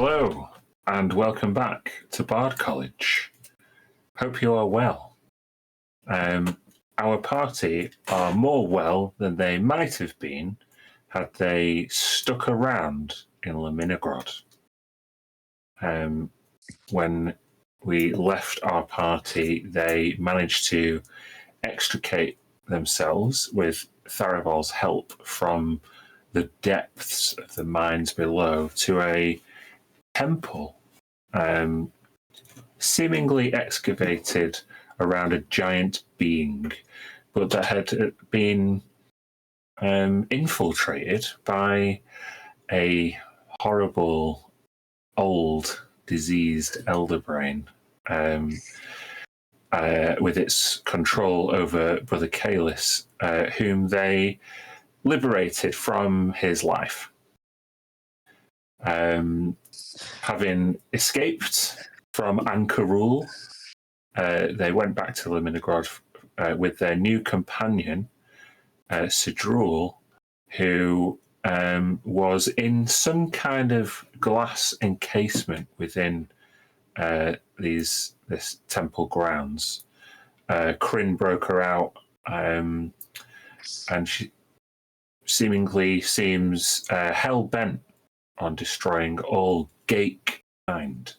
Hello, and welcome back to Bard College. Hope you are well. Our party are more well than they might have been had they stuck around in Leminigrod. When we left our party, they managed to extricate themselves with Tharavol's help from the depths of the mines below to a temple seemingly excavated around a giant being, but that had been infiltrated by a horrible, old, diseased elder brain with its control over Brother Kalis, whom they liberated from his life. Having escaped from Anchor Rule, they went back to Leminigrod with their new companion, Sidrul, who was in some kind of glass encasement within this temple grounds. Kryn broke her out, and she seemingly seems hell-bent on destroying all Gake kind.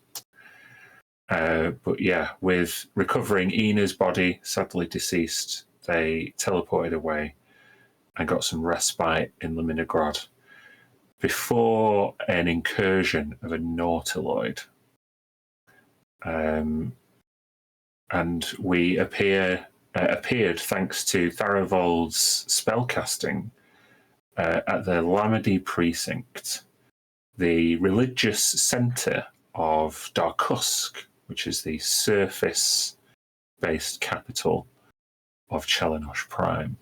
But yeah, with recovering Ina's body, sadly deceased, they teleported away and got some respite in Leminigrod before an incursion of a Nautiloid. And we appeared thanks to Tharavol's spellcasting at the Lamedy Precinct, the religious centre of Darkusk, which is the surface-based capital of Chelenosh Prime.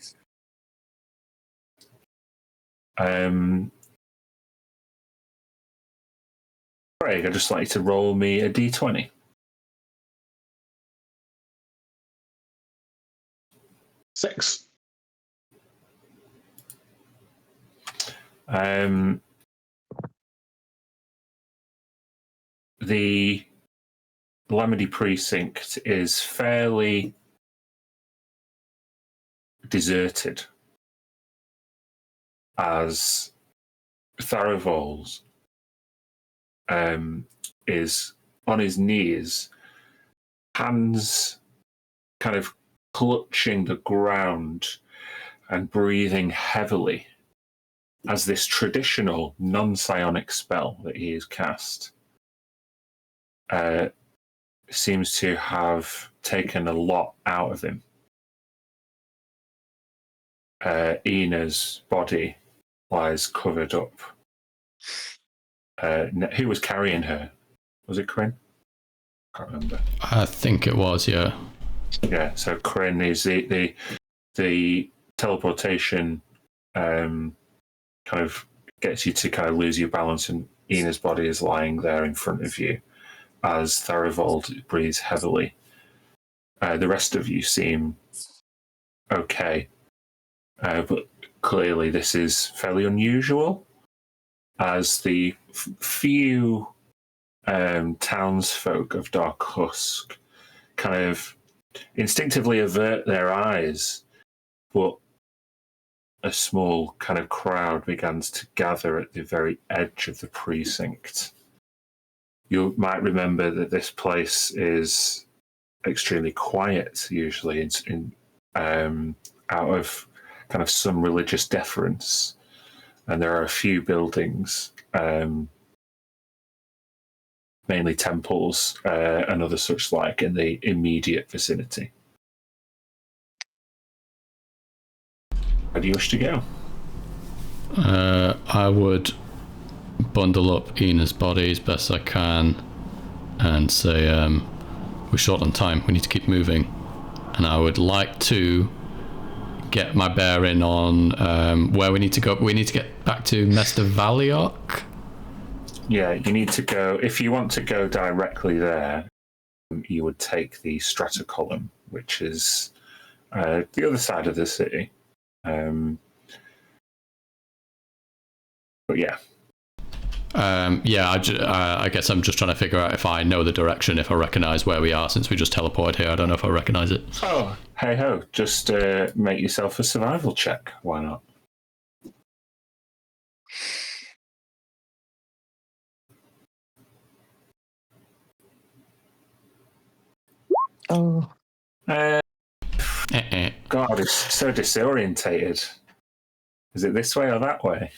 Craig, I'd just like you to roll me a d20. 6. The Lamedy Precinct is fairly deserted, as Tharavol's is on his knees, hands kind of clutching the ground and breathing heavily as this traditional non-psionic spell that he has cast seems to have taken a lot out of him. Ina's body lies covered up. Who was carrying her? Was it Kryn? I can't remember. I think it was, yeah. Yeah, so Kryn is the teleportation kind of gets you to kind of lose your balance, and Ina's body is lying there in front of you as Tharavol breathes heavily. The rest of you seem okay, but clearly this is fairly unusual, as the few townsfolk of Darkusk kind of instinctively avert their eyes, but a small kind of crowd begins to gather at the very edge of the precinct. You might remember that this place is extremely quiet, usually, out of kind of some religious deference. And there are a few buildings, mainly temples and other such like, in the immediate vicinity. Where do you wish to go? I would bundle up Ina's body as best I can and say, we're short on time, we need to keep moving. And I would like to get my bearing on where we need to go. We need to get back to Mester Valiok. Yeah, you need to go. If you want to go directly there, you would take the strata column, which is the other side of the city. But yeah. I guess I'm just trying to figure out if I know the direction, if I recognise where we are, since we just teleported here. I don't know if I recognise it. Oh, hey ho! Just make yourself a survival check. Why not? Oh. God, it's so disorientated. Is it this way or that way?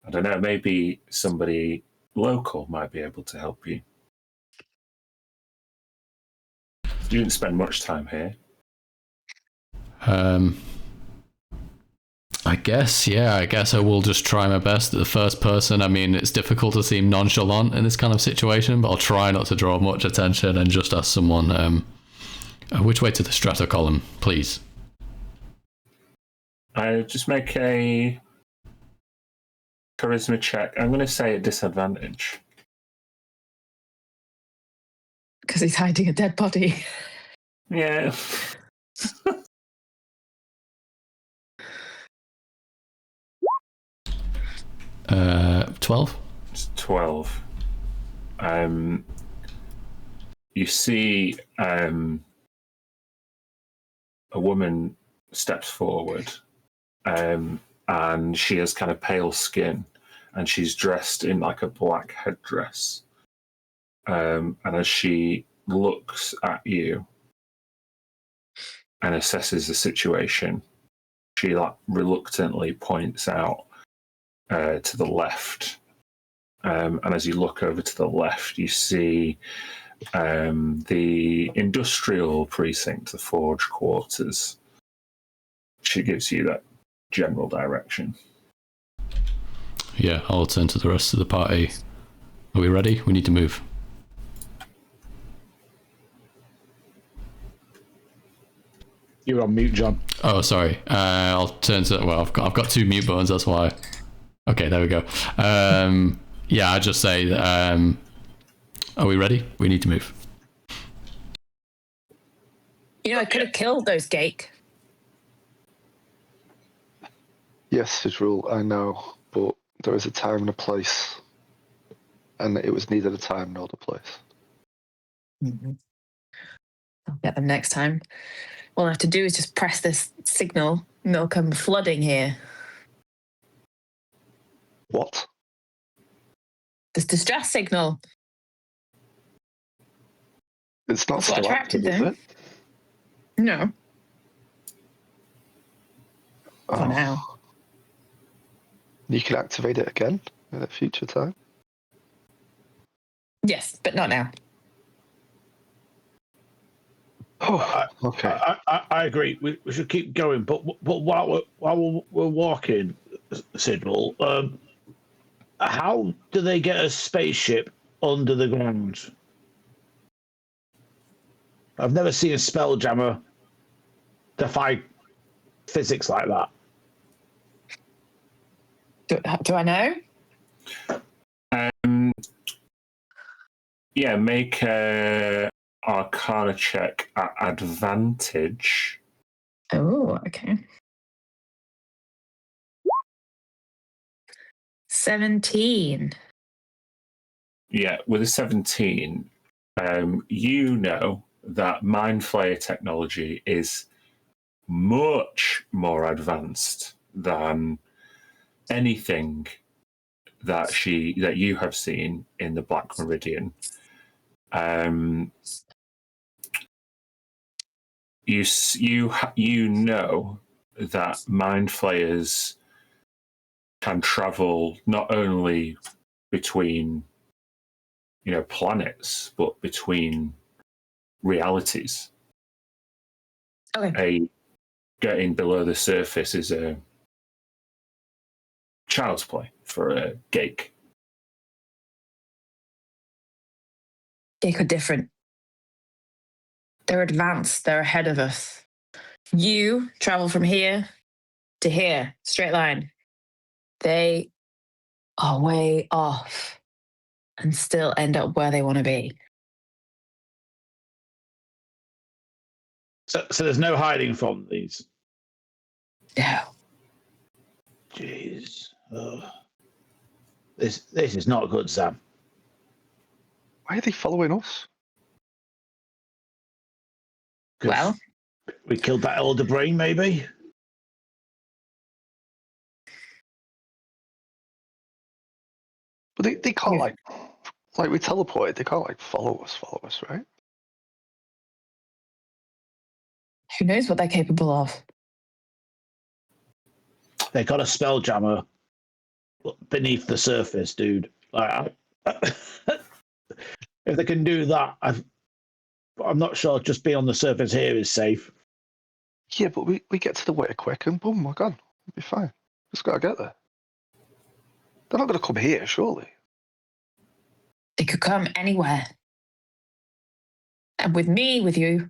I don't know. Maybe somebody local might be able to help you. You didn't spend much time here. I guess I will just try my best. The first person, I mean, it's difficult to seem nonchalant in this kind of situation, but I'll try not to draw much attention and just ask someone, which way to the strata column, please? Just make a charisma check. I'm going to say at disadvantage. Because he's hiding a dead body. Yeah. 12. It's 12. You see a woman steps forward, and she has kind of pale skin, and she's dressed in like a black headdress. And as she looks at you and assesses the situation, she like reluctantly points out to the left. And as you look over to the left, you see the industrial precinct, the forge quarters. She gives you that general direction. Yeah, I'll turn to the rest of the party. Are we ready? We need to move. You're on mute, John. Oh, sorry. I'll turn to... Well, I've got 2 mute buttons, that's why. Okay, there we go. Yeah, I'll just say, are we ready? We need to move. You know, I could have killed those Gake. Yes, his rule, I know, but there is a time and a place, and it was neither the time nor the place. Mm-hmm. I'll get them next time. All I have to do is just press this signal, and they'll come flooding here. What? This distress signal. It's not That's what still attracted active, is them. it? No. For now. You can activate it again at a future time. Yes, but not now. Oh, okay. I agree. We should keep going, but while we're walking, Signal, how do they get a spaceship under the ground? I've never seen a Spelljammer defy physics like that. Do I know? Yeah, make a Arcana check at advantage. Oh, okay. 17. Yeah, with a 17, you know that Mind Flayer technology is much more advanced than anything that you have seen in the Black Meridian. You know that Mind Flayers can travel not only between planets, but between realities. Okay. Getting below the surface is a child's play for a Gake. Gake are different. They're advanced. They're ahead of us. You travel from here to here, straight line. They are way off and still end up where they want to be. So there's no hiding from these. No. Jeez. This is not good, Sam. Why are they following us? 'Cause Well, we killed that elder brain, maybe. But they can't like we teleported. They can't like follow us, right? who knows what they're capable of? They got a spelljammer beneath the surface, dude. Like, if they can do that, I'm not sure just being on the surface here is safe. Yeah, but we get to the water quick and boom, we're gone. We'll be fine. Just gotta get there. They're not gonna come here, surely. They could come anywhere. And with me, with you,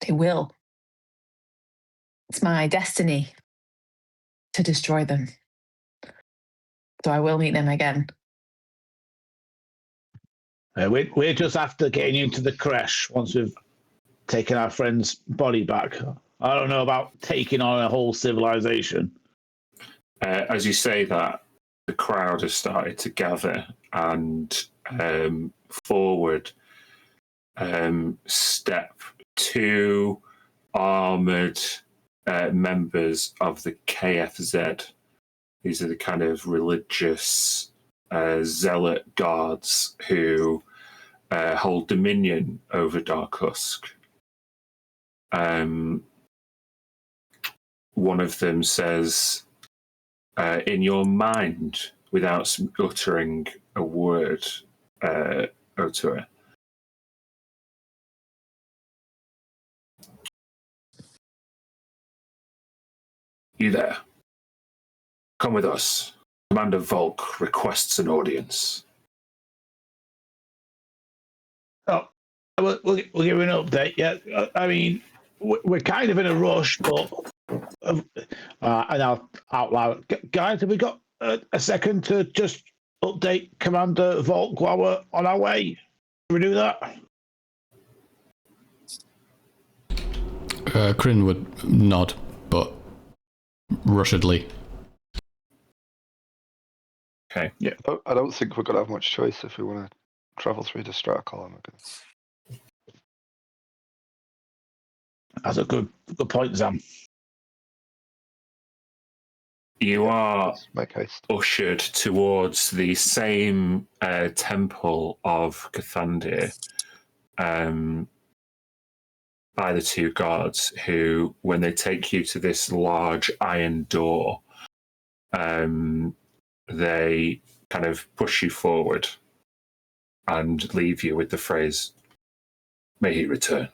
they will. It's my destiny to destroy them. So I will meet them again. We're just after getting into the crash once we've taken our friend's body back. I don't know about taking on a whole civilization. As you say that, the crowd has started to gather, and forward step two armoured members of the KFZ. These are the kind of religious zealot guards who hold dominion over Darkhusk. One of them says, in your mind, without uttering a word, Otua. You there? Come with us. Commander Volk requests an audience. Oh, we'll give you an update. Yeah, I mean, we're kind of in a rush, but and I'll out loud, guys, have we got a second to just update Commander Volk while we're on our way? Can we do that? Kryn would nod, but rushedly. Okay. Yeah. I don't think we're gonna have much choice if we want to travel through the strata column again. That's a good point, Sam. You are Let's make haste. ushered towards the same temple of Cathandir by the two guards who, when they take you to this large iron door, they kind of push you forward and leave you with the phrase, "May he return."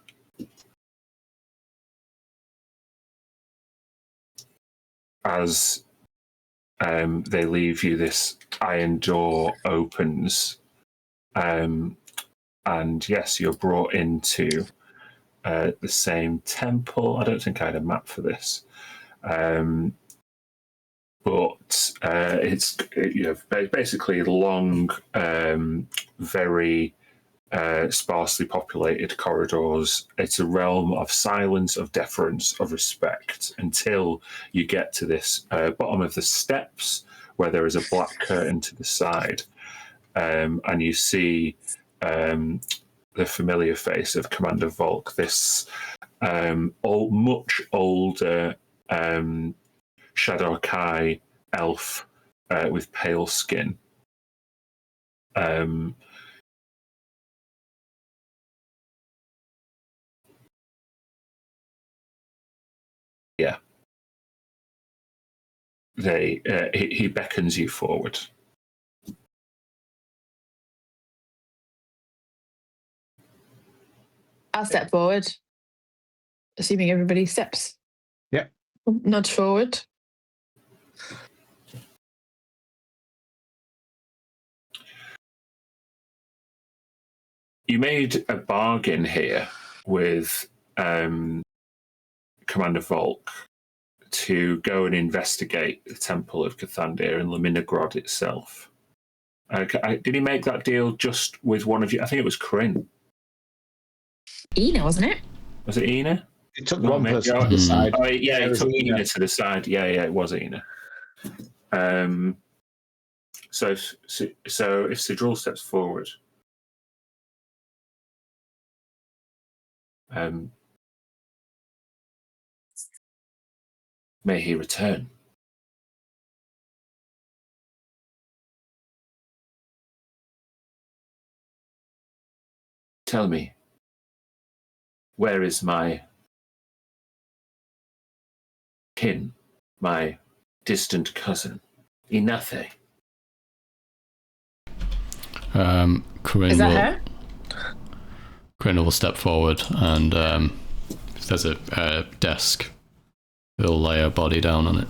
As they leave you, this iron door opens, and yes, you're brought into the same temple. I don't think I had a map for this, but it's basically long, very sparsely populated corridors. It's a realm of silence, of deference, of respect, until you get to this bottom of the steps where there is a black curtain to the side, and you see the familiar face of Commander Volk, this much older Shadar-kai elf with pale skin. Yeah. He beckons you forward. I'll step forward, assuming everybody steps. Yeah. Nudge forward. You made a bargain here with Commander Volk to go and investigate the Temple of Cathandir and Laminigrod itself. Did he make that deal just with one of you? I think it was Kryn. Ina, wasn't it? Was it Ina? It took one person to the side. Oh, yeah, it he was took Ina. Ina to the side. Yeah, it was Ina. So if Sidrul steps forward, may he return. Tell me, where is my kin, my distant cousin, Inathe? Corinne Is that will, her? Corinne will step forward, and if there's a desk, he'll lay her body down on it.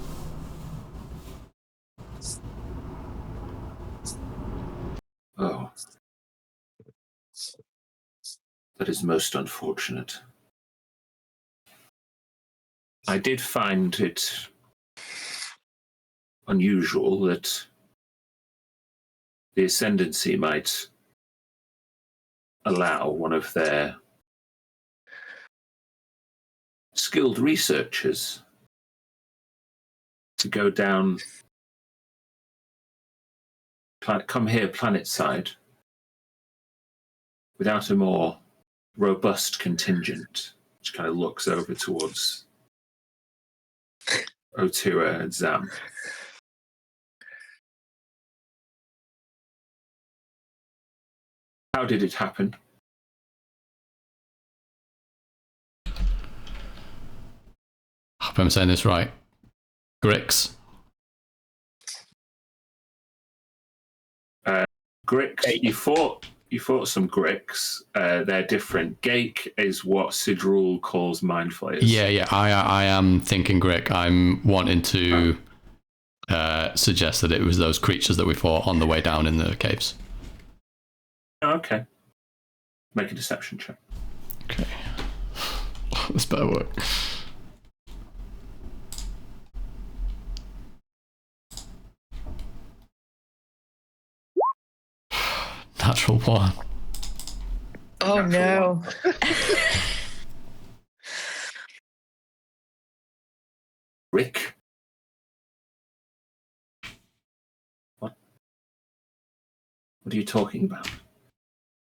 Oh. That is most unfortunate. I did find it unusual that the Ascendancy might allow one of their skilled researchers to go down, come here planet-side, without a more robust contingent, which kind of looks over towards Otua and Zam. How did it happen? I hope I'm saying this right. Grix. Grix, you fought some Grix. They're different. Gake is what Sidrul calls mind flayers. Yeah. I am thinking Grick. I'm wanting to suggest that it was those creatures that we fought on the way down in the caves. Okay. Make a deception check. Okay. This better work. Natural one. Oh no. Rick? What? What are you talking about?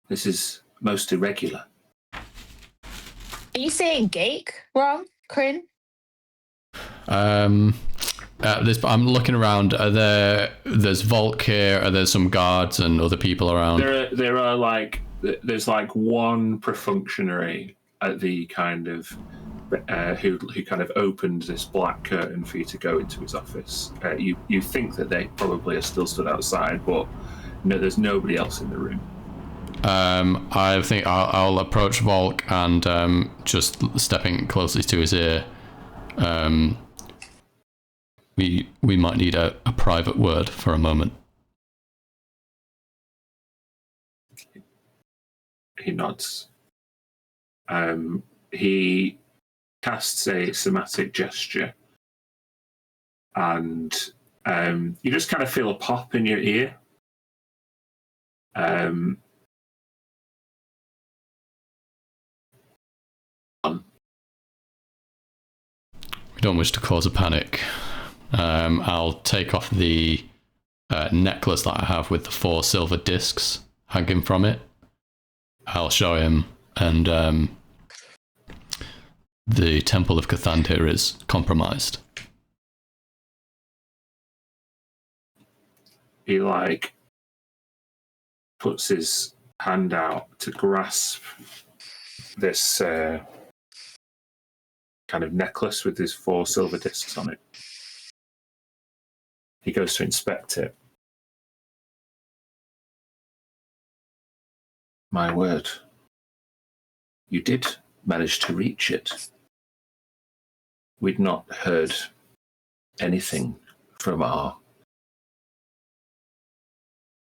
This is most irregular. Are you saying Gake wrong, Corinne? I'm looking around. There's Volk here. Are there some guards and other people around? There are like there's like one perfunctionary at the kind of who kind of opened this black curtain for you to go into his office. You think that they probably are still stood outside, but no, there's nobody else in the room. I think I'll approach Volk and just stepping closely to his ear. We might need a private word for a moment. He nods. He casts a somatic gesture, and you just kind of feel a pop in your ear. We don't wish to cause a panic. I'll take off the necklace that I have with the 4 silver discs hanging from it. I'll show him, and the Temple of Cathandir is compromised. He puts his hand out to grasp this kind of necklace with his 4 silver discs on it. He goes to inspect it. My word. You did manage to reach it. We'd not heard anything from our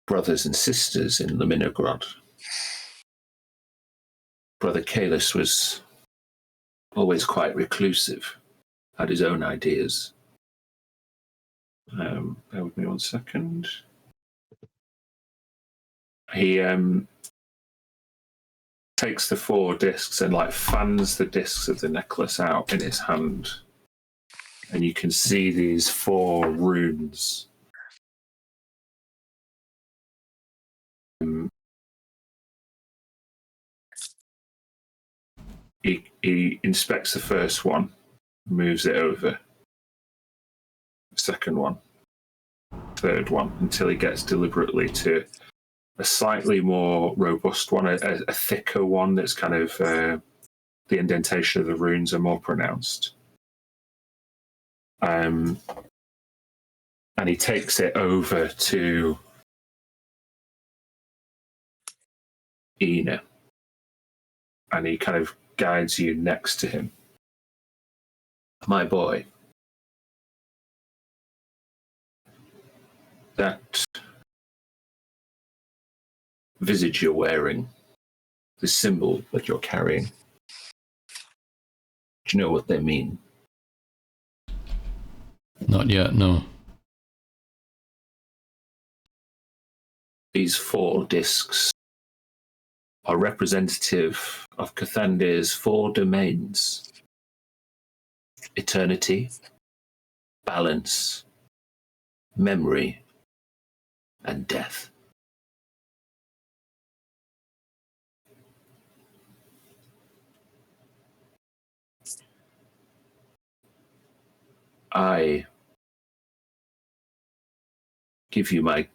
brothers and sisters in Luminogrod. Brother Kalis was always quite reclusive, had his own ideas. Bear with me 1 second. He takes the 4 discs and fans the discs of the necklace out in his hand, and you can see these 4 runes He inspects the first one, moves it over, second one, third one, until he gets deliberately to a slightly more robust one, a thicker one that's kind of the indentation of the runes are more pronounced. And he takes it over to Ina, and he kind of guides you next to him. My boy, that visage you're wearing, the symbol that you're carrying, do you know what they mean? Not yet, no. These 4 discs are representative of Cathandir's 4 domains: eternity, balance, memory, and death. I give you my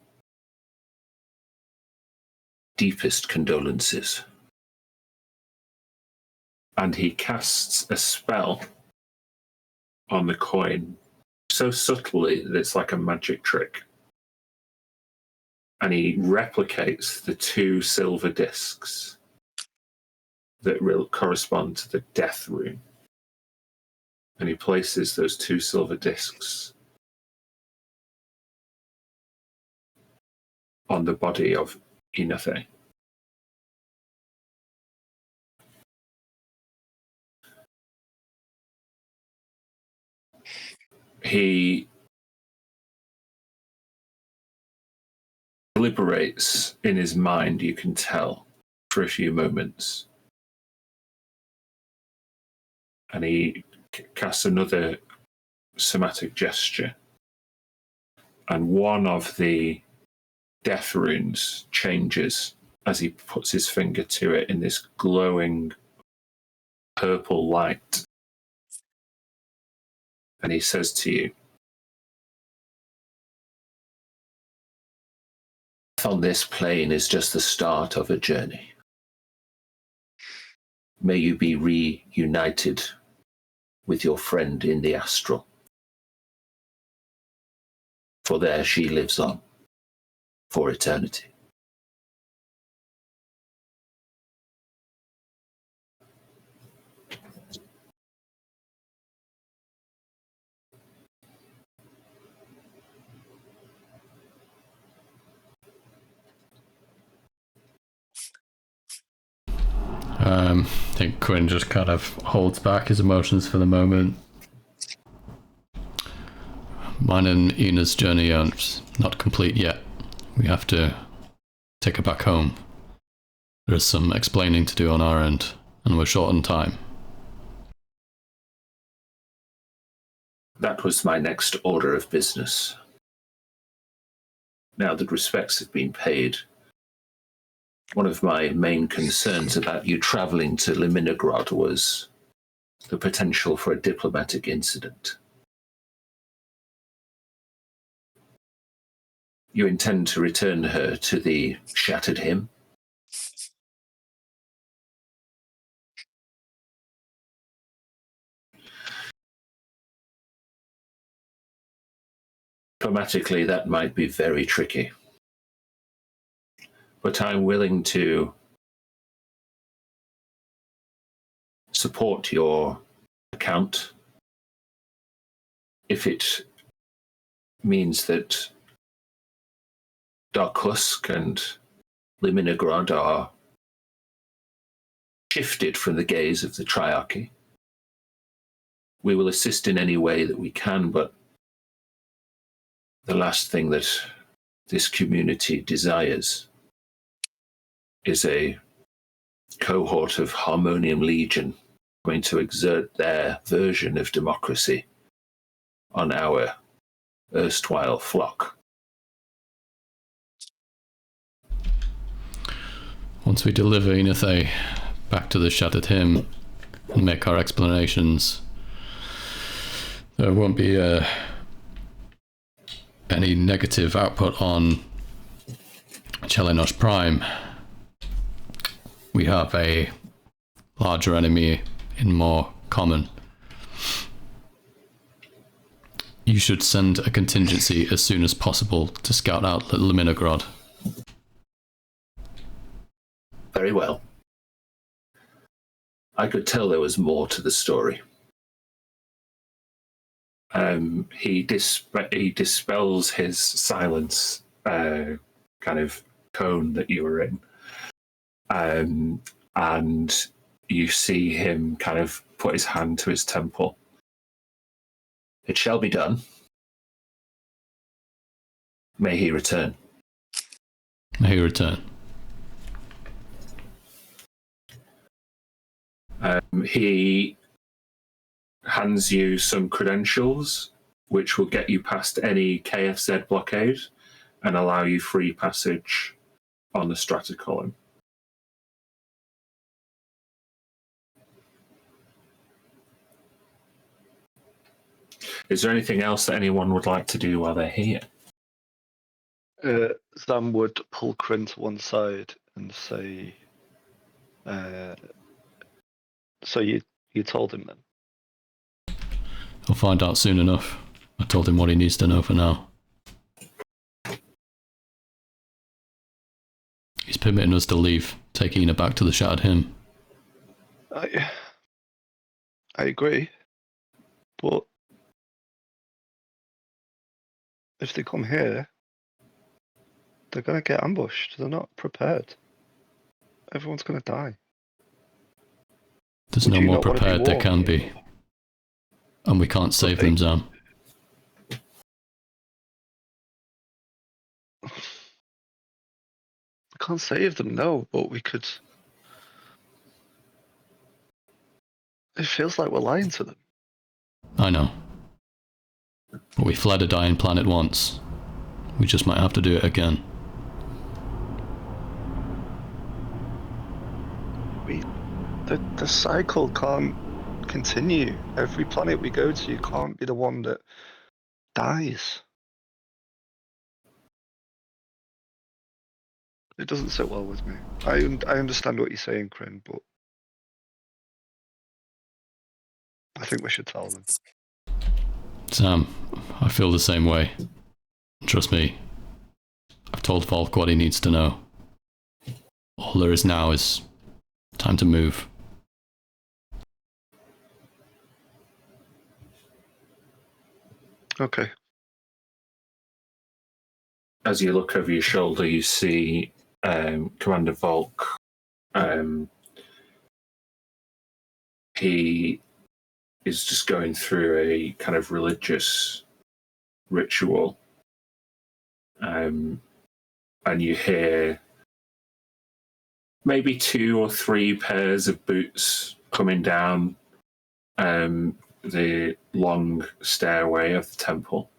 deepest condolences. And he casts a spell on the coin so subtly that it's like a magic trick. And he replicates the 2 silver discs that will correspond to the death rune. And he places those 2 silver discs on the body of Inathe. He deliberates in his mind, you can tell, for a few moments. And he casts another somatic gesture. And one of the death runes changes as he puts his finger to it in this glowing purple light. And he says to you, on this plane is just the start of a journey. May you be reunited with your friend in the astral. For there she lives on, for eternity. I think Quinn just kind of holds back his emotions for the moment. Mine and Ina's journey are not complete yet. We have to take her back home. There's some explaining to do on our end, and we're short on time. That was my next order of business. Now that respects have been paid, one of my main concerns about you traveling to Liminigrod was the potential for a diplomatic incident. You intend to return her to the Shattered Hymn? Diplomatically, that might be very tricky. But I'm willing to support your account if it means that Darkusk and Liminigrod are shifted from the gaze of the Triarchy. We will assist in any way that we can, but the last thing that this community desires is a cohort of Harmonium Legion going to exert their version of democracy on our erstwhile flock. once we deliver Enethe back to the Shattered Hymn and make our explanations, there won't be any negative output on Chelenosh Prime. We have a larger enemy in more common. You should send a contingency as soon as possible to scout out Leminogrod. Very well. I could tell there was more to the story. He dispels his silence kind of cone that you were in. And you see him kind of put his hand to his temple. It shall be done. May he return. May he return. He hands you some credentials, which will get you past any KFZ blockade and allow you free passage on the stratocolumn. Is there anything else that anyone would like to do while they're here? Zam would pull Kryn to one side and say, so you told him then? He'll find out soon enough. I told him what he needs to know for now. He's permitting us to leave, take Ina back to the Shattered Hymn. I agree, but if they come here, they're going to get ambushed. They're not prepared. Everyone's going to die. There's Would no you more not wanna be prepared there warned? can be. And we can't save them, Zam. We can't save them, no, but we could. It feels like we're lying to them. I know. But we fled a dying planet once. We just might have to do it again. The cycle can't continue. Every planet we go to can't be the one that dies. It doesn't sit well with me. I understand what you're saying, Kryn, but I think we should tell them. Sam, I feel the same way. Trust me. I've told Volk what he needs to know. All there is now is time to move. Okay. As you look over your shoulder, you see Commander Volk. He is just going through a kind of religious ritual. And you hear maybe 2 or 3 pairs of boots coming down the long stairway of the temple.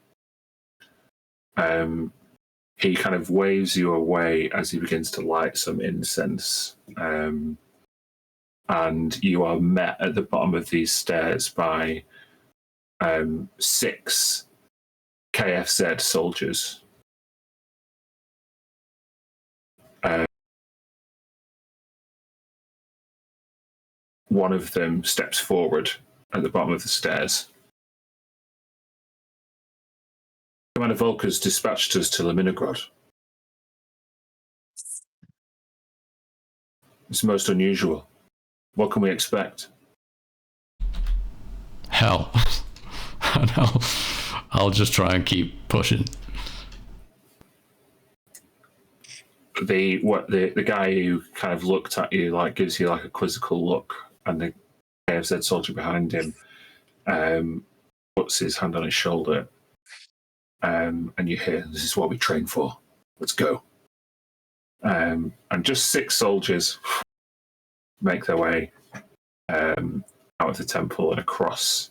He kind of waves you away as he begins to light some incense. And you are met at the bottom of these stairs by 6 KFZ soldiers. One of them steps forward at the bottom of the stairs. Commander Volker's dispatched us to Leminogrod. It's most unusual. What can we expect? Hell. And I'll just try and keep pushing. The guy who kind of looked at you, like, gives you like a quizzical look, and the KFZ soldier behind him puts his hand on his shoulder, and you hear, "This is what we train for. Let's go." And just 6 soldiers make their way out of the temple and across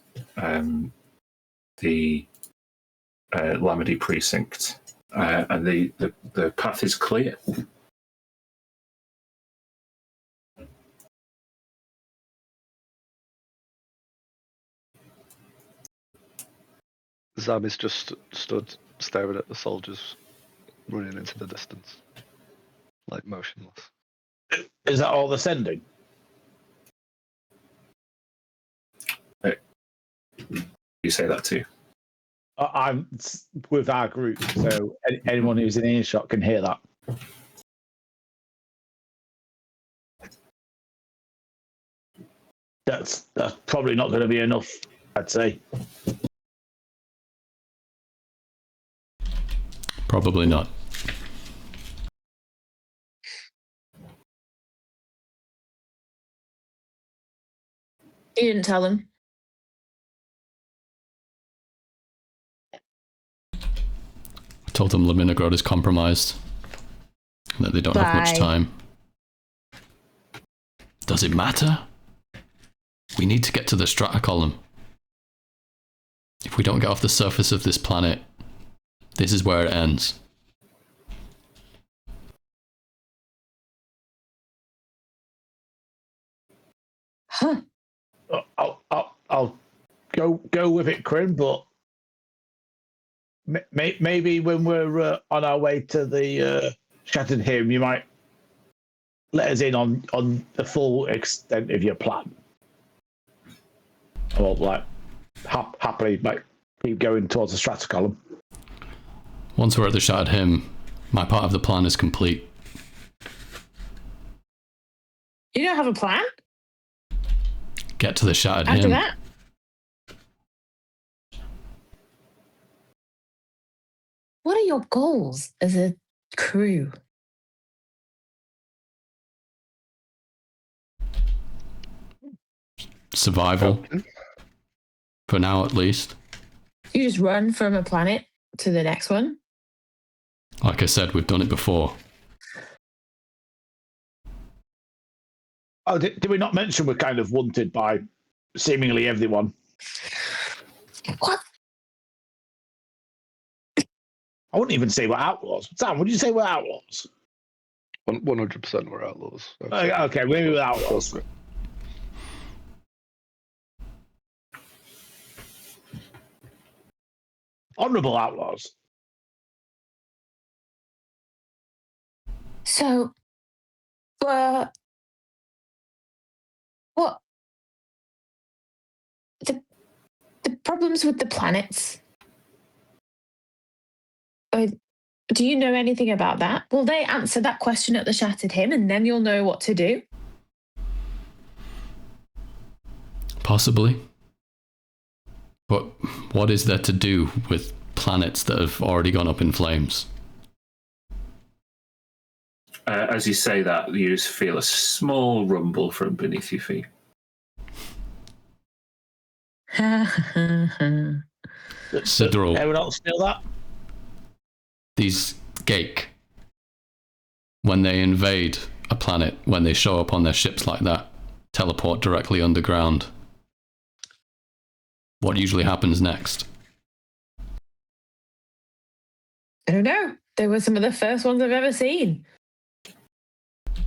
the Lamedy precinct, and the path is clear. Zam is just stood staring at the soldiers running into the distance, like motionless. Is that all they're sending? You say that too. I'm with our group, so anyone who's in earshot can hear that. That's probably not going to be enough, I'd say. Probably not. You didn't tell them. I told them Laminegrod is compromised. And that they don't have much Bye. time. Does it matter? We need to get to the strata column. If we don't get off the surface of this planet, this is where it ends. Huh. I'll go with it, Corinne, but maybe when we're on our way to the Shattered Hymn, you might let us in on the full extent of your plan. I'll happily keep going towards the strata column. Once we're at the Shattered Hymn, my part of the plan is complete. You don't have a plan Get to the Shattered after Hymn. that? What are your goals as a crew? Survival. Captain? For now, at least. You just run from a planet to the next one? Like I said, we've done it before. Oh, did we not mention we're kind of wanted by seemingly everyone? What? I wouldn't even say we're outlaws. Sam, would you say we're outlaws? 100% we're outlaws. Okay, maybe we're outlaws. Honourable outlaws. So, what? The problems with the planets? Do you know anything about that? Will they answer that question at the Shattered Hymn, and then you'll know what to do? Possibly. But what is there to do with planets that have already gone up in flames? As you say that, you just feel a small rumble from beneath your feet. Sidral. Everyone else feel that? These Geik, when they invade a planet, when they show up on their ships like that, teleport directly underground. What usually happens next? I don't know. They were some of the first ones I've ever seen.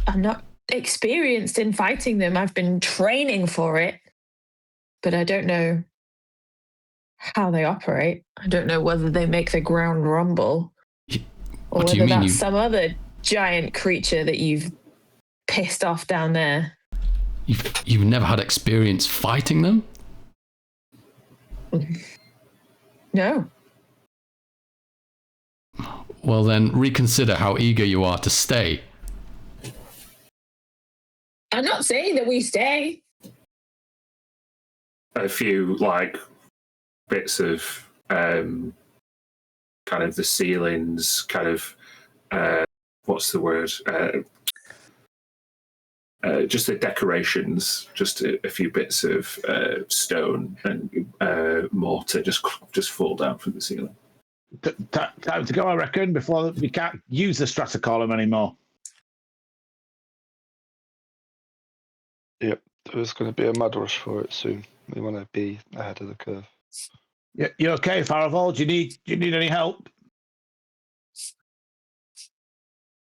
I'm not experienced in fighting them. I've been training for it, but I don't know how they operate. I don't know whether they make the ground rumble or What do you whether mean that's some other giant creature that you've pissed off down there. You've never had experience fighting them? No. Well then, reconsider how eager you are to stay. I'm not saying that we stay. A few bits of kind of the ceilings, kind of what's the word? Just the decorations, just a few bits of stone and mortar just fall down from the ceiling. Time to go, I reckon, before we can't use the strata column anymore. Yep, there's going to be a mad rush for it soon. We want to be ahead of the curve. Yeah, you okay, Farival? Do you need any help?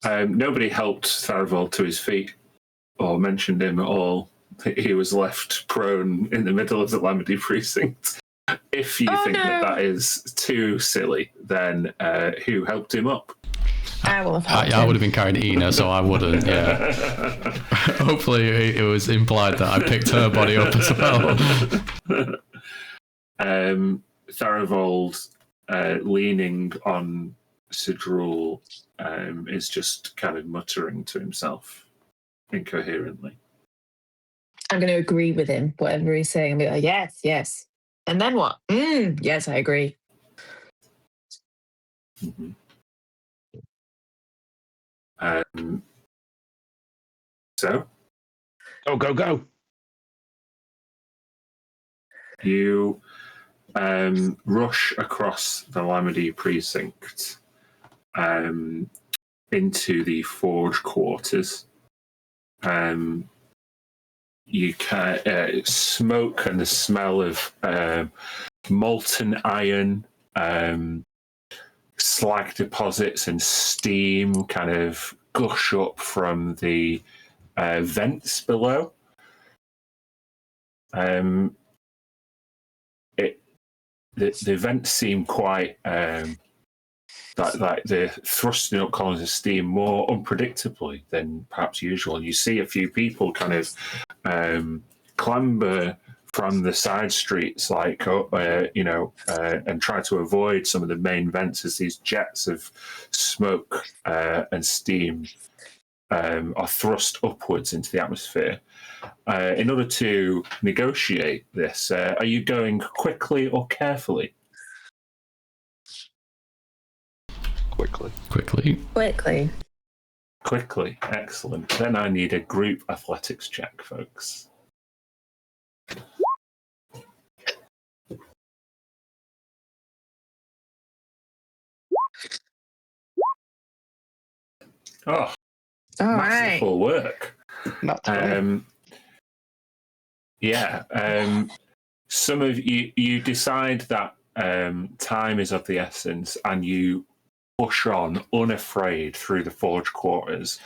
Nobody helped Farival to his feet or mentioned him at all. He was left prone in the middle of the Lamedy precinct. If you think that is too silly, then who helped him up? I will have helped I him. would have been carrying Ina, so I wouldn't. Yeah. Hopefully, it was implied that I picked her body up as well. Tharivold, leaning on Sidrul, is just kind of muttering to himself incoherently. I'm going to agree with him, whatever he's saying. I'll be like, yes, yes. And then what? Yes, I agree. Mm-hmm. So? Go. You rush across the Lamedy precinct into the forge quarters. You can smoke and the smell of molten iron, slag deposits and steam kind of gush up from the vents below. The vents seem quite like they're thrusting up columns of steam more unpredictably than perhaps usual. You see a few people kind of clamber from the side streets, and try to avoid some of the main vents as these jets of smoke and steam are thrust upwards into the atmosphere. In order to negotiate this, are you going quickly or carefully? Quickly. Quickly, excellent. Then I need a group athletics check, folks. Oh, all right. masterful work. Not 20. Some of you decide that time is of the essence, and you push on unafraid through the forge quarters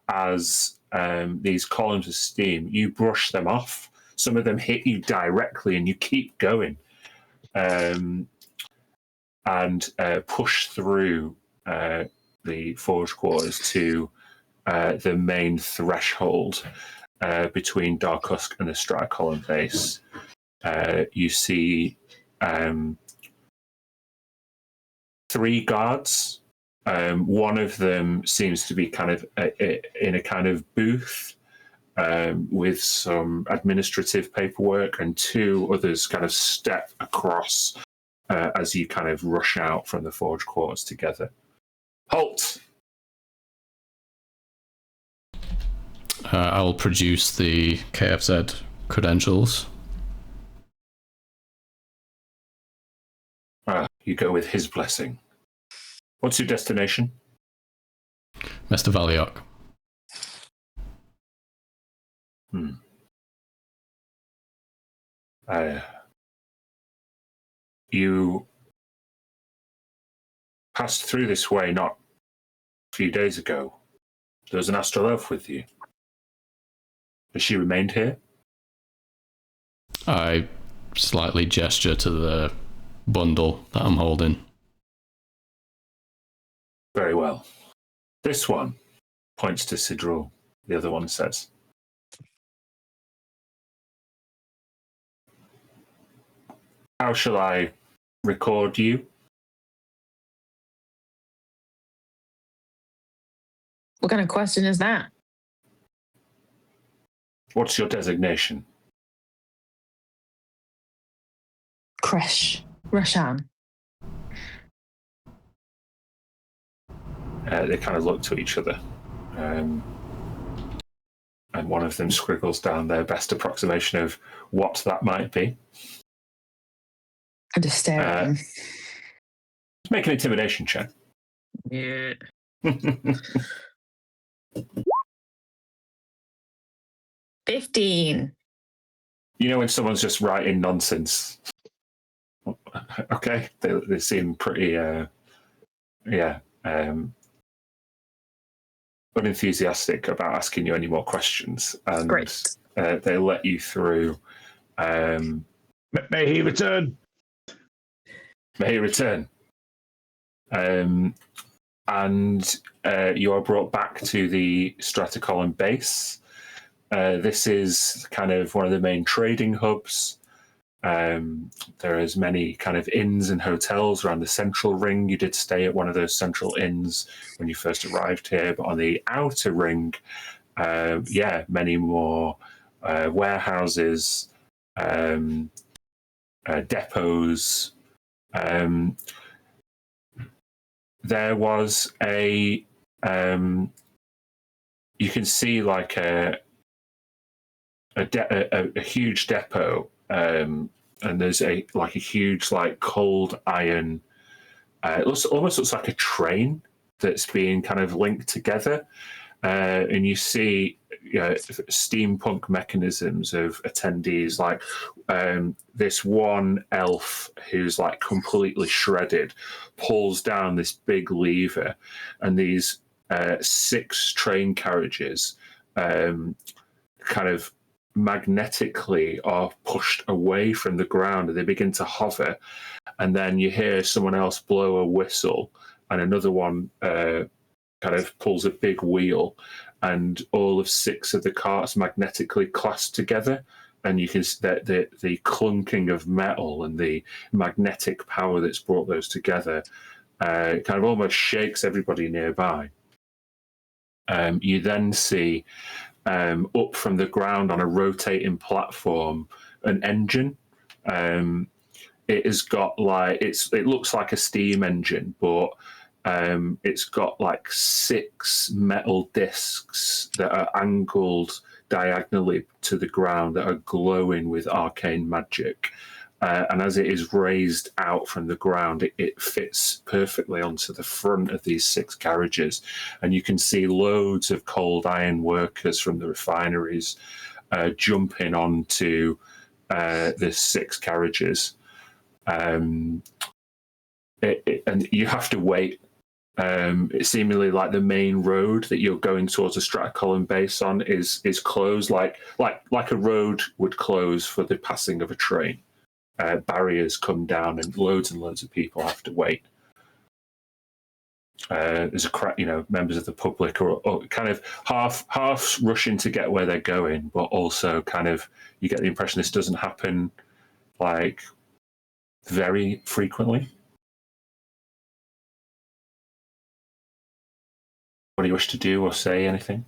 as these columns of steam, you brush them off. Some of them hit you directly, and you keep going and push through the forge quarters to the main threshold between Darkusk and the Stratocolumn base. You see 3 guards. One of them seems to be kind of in a kind of booth with some administrative paperwork, and 2 others kind of step across as you kind of rush out from the forge quarters together. Halt! I will produce the KFZ credentials. You go with his blessing. What's your destination? Mr. Valiok. You passed through this way not a few days ago. There was an astral elf with you. Has she remained here? I slightly gesture to the bundle that I'm holding. Very well. This one points to Sidrul, the other one says. How shall I record you? What kind of question is that? What's your designation? Kresh. Rashan. They kind of look to each other. And one of them scriggles down their best approximation of what that might be. I just stare at him. Let's make an intimidation check. Yeah. 15. You know when someone's just writing nonsense? Okay, they seem pretty, unenthusiastic about asking you any more questions, and Great. they let you through. May he return. May he return. And you are brought back to the Stratocolumn base. This is kind of one of the main trading hubs. There is many kind of inns and hotels around the central ring. You did stay at one of those central inns when you first arrived here, but on the outer ring, many more warehouses, depots. There was you can see like a huge depot, and there's a huge like cold iron. It almost looks like a train that's being kind of linked together, and you see steampunk mechanisms of attendees, like this one elf who's like completely shredded pulls down this big lever, and these 6 train carriages kind of magnetically are pushed away from the ground, and they begin to hover, and then you hear someone else blow a whistle, and another one kind of pulls a big wheel, and all of 6 of the carts magnetically clasp together, and you can see that the clunking of metal and the magnetic power that's brought those together kind of almost shakes everybody nearby. You then see up from the ground on a rotating platform an engine. It has got it looks like a steam engine, but it's got like 6 metal discs that are angled diagonally to the ground that are glowing with arcane magic. And as it is raised out from the ground, it fits perfectly onto the front of these 6 carriages. And you can see loads of cold iron workers from the refineries jumping onto the 6 carriages. And you have to wait. It's seemingly like the main road that you're going towards the Stratocolumn base on is closed, like a road would close for the passing of a train. Barriers come down, and loads of people have to wait. There's members of the public are kind of half rushing to get where they're going, but also kind of you get the impression this doesn't happen like very frequently. What do you wish to do or say? Anything?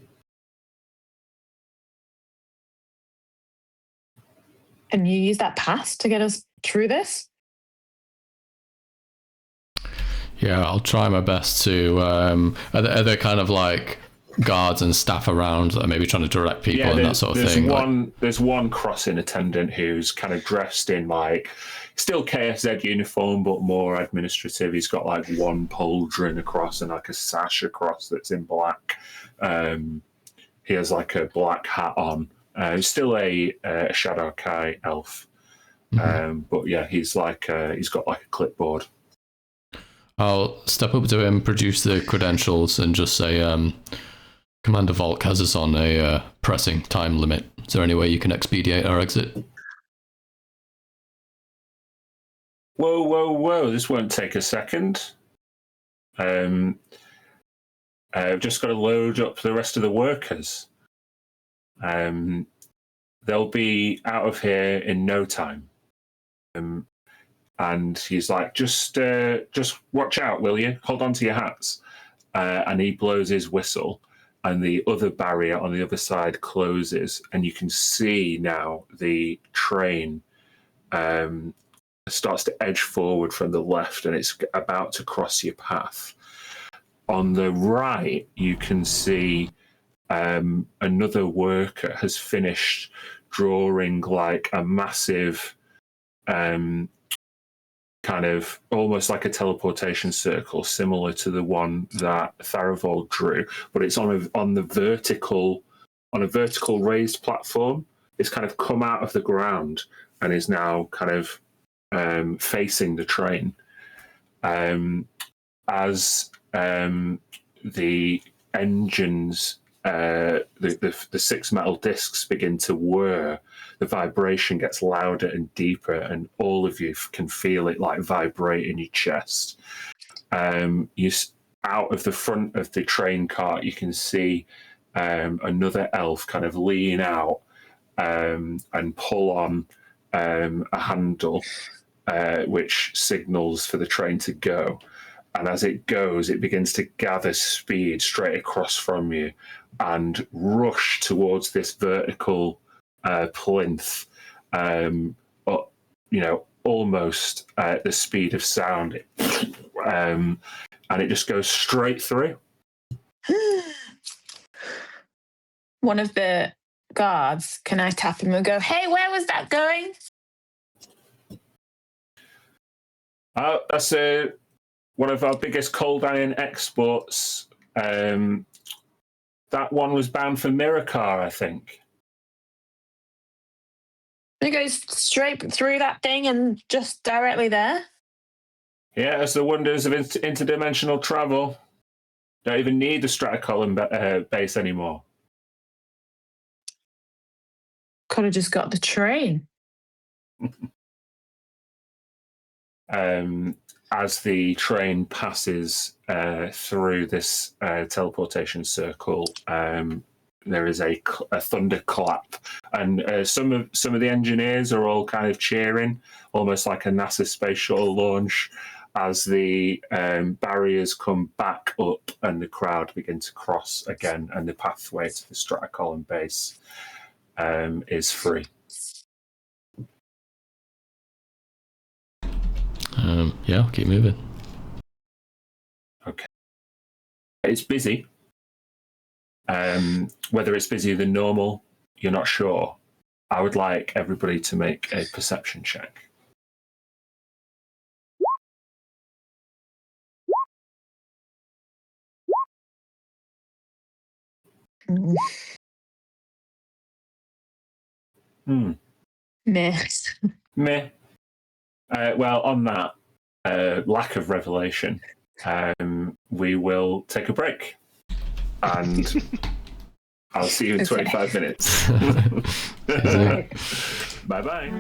Can you use that pass to get us through this? Yeah, I'll try my best to. Are there kind of like guards and staff around that are maybe trying to direct people and that sort of thing? There's one crossing attendant who's kind of dressed in like still KSZ uniform, but more administrative. He's got like one pauldron across and like a sash across that's in black. He has like a black hat on. He's still a Shadowkai elf, but yeah, he's like he's got like a clipboard. I'll step up to him, produce the credentials, and just say, Commander Volk has us on a pressing time limit. Is there any way you can expedite our exit? Whoa! This won't take a second. I've just got to load up the rest of the workers. They'll be out of here in no time. And he's like, just watch out, will you? Hold on to your hats. And he blows his whistle, and the other barrier on the other side closes, and you can see now the train starts to edge forward from the left, and it's about to cross your path. On the right, you can see another worker has finished drawing like a massive kind of almost like a teleportation circle, similar to the one that Tharivold drew, but it's on a vertical raised platform. It's kind of come out of the ground and is now kind of facing the train. As the engines the six metal discs begin to whir. The vibration gets louder and deeper, and all of you can feel it like vibrate in your chest. Out of the front of the train cart, you can see another elf kind of lean out and pull on a handle, which signals for the train to go. And as it goes, it begins to gather speed straight across from you and rush towards this vertical plinth, almost at the speed of sound. And it just goes straight through. One of the guards, can I tap him and go, hey, where was that going? That's one of our biggest cold iron exports. That one was bound for Miracar, I think. It goes straight through that thing and just directly there? Yeah, that's the wonders of interdimensional travel. Don't even need the Stratacolin base anymore. Could have just got the train. As the train passes through this teleportation circle, there is a thunderclap, and some of the engineers are all kind of cheering, almost like a NASA space shuttle launch, as the barriers come back up and the crowd begin to cross again, and the pathway to the Stratacolin base is free. Yeah, I'll keep moving. Okay. It's busy. Whether it's busier than normal, you're not sure. I would like everybody to make a perception check. Miss. Meh. Well, on that lack of revelation, we will take a break. And I'll see you in 25 minutes. Bye-bye.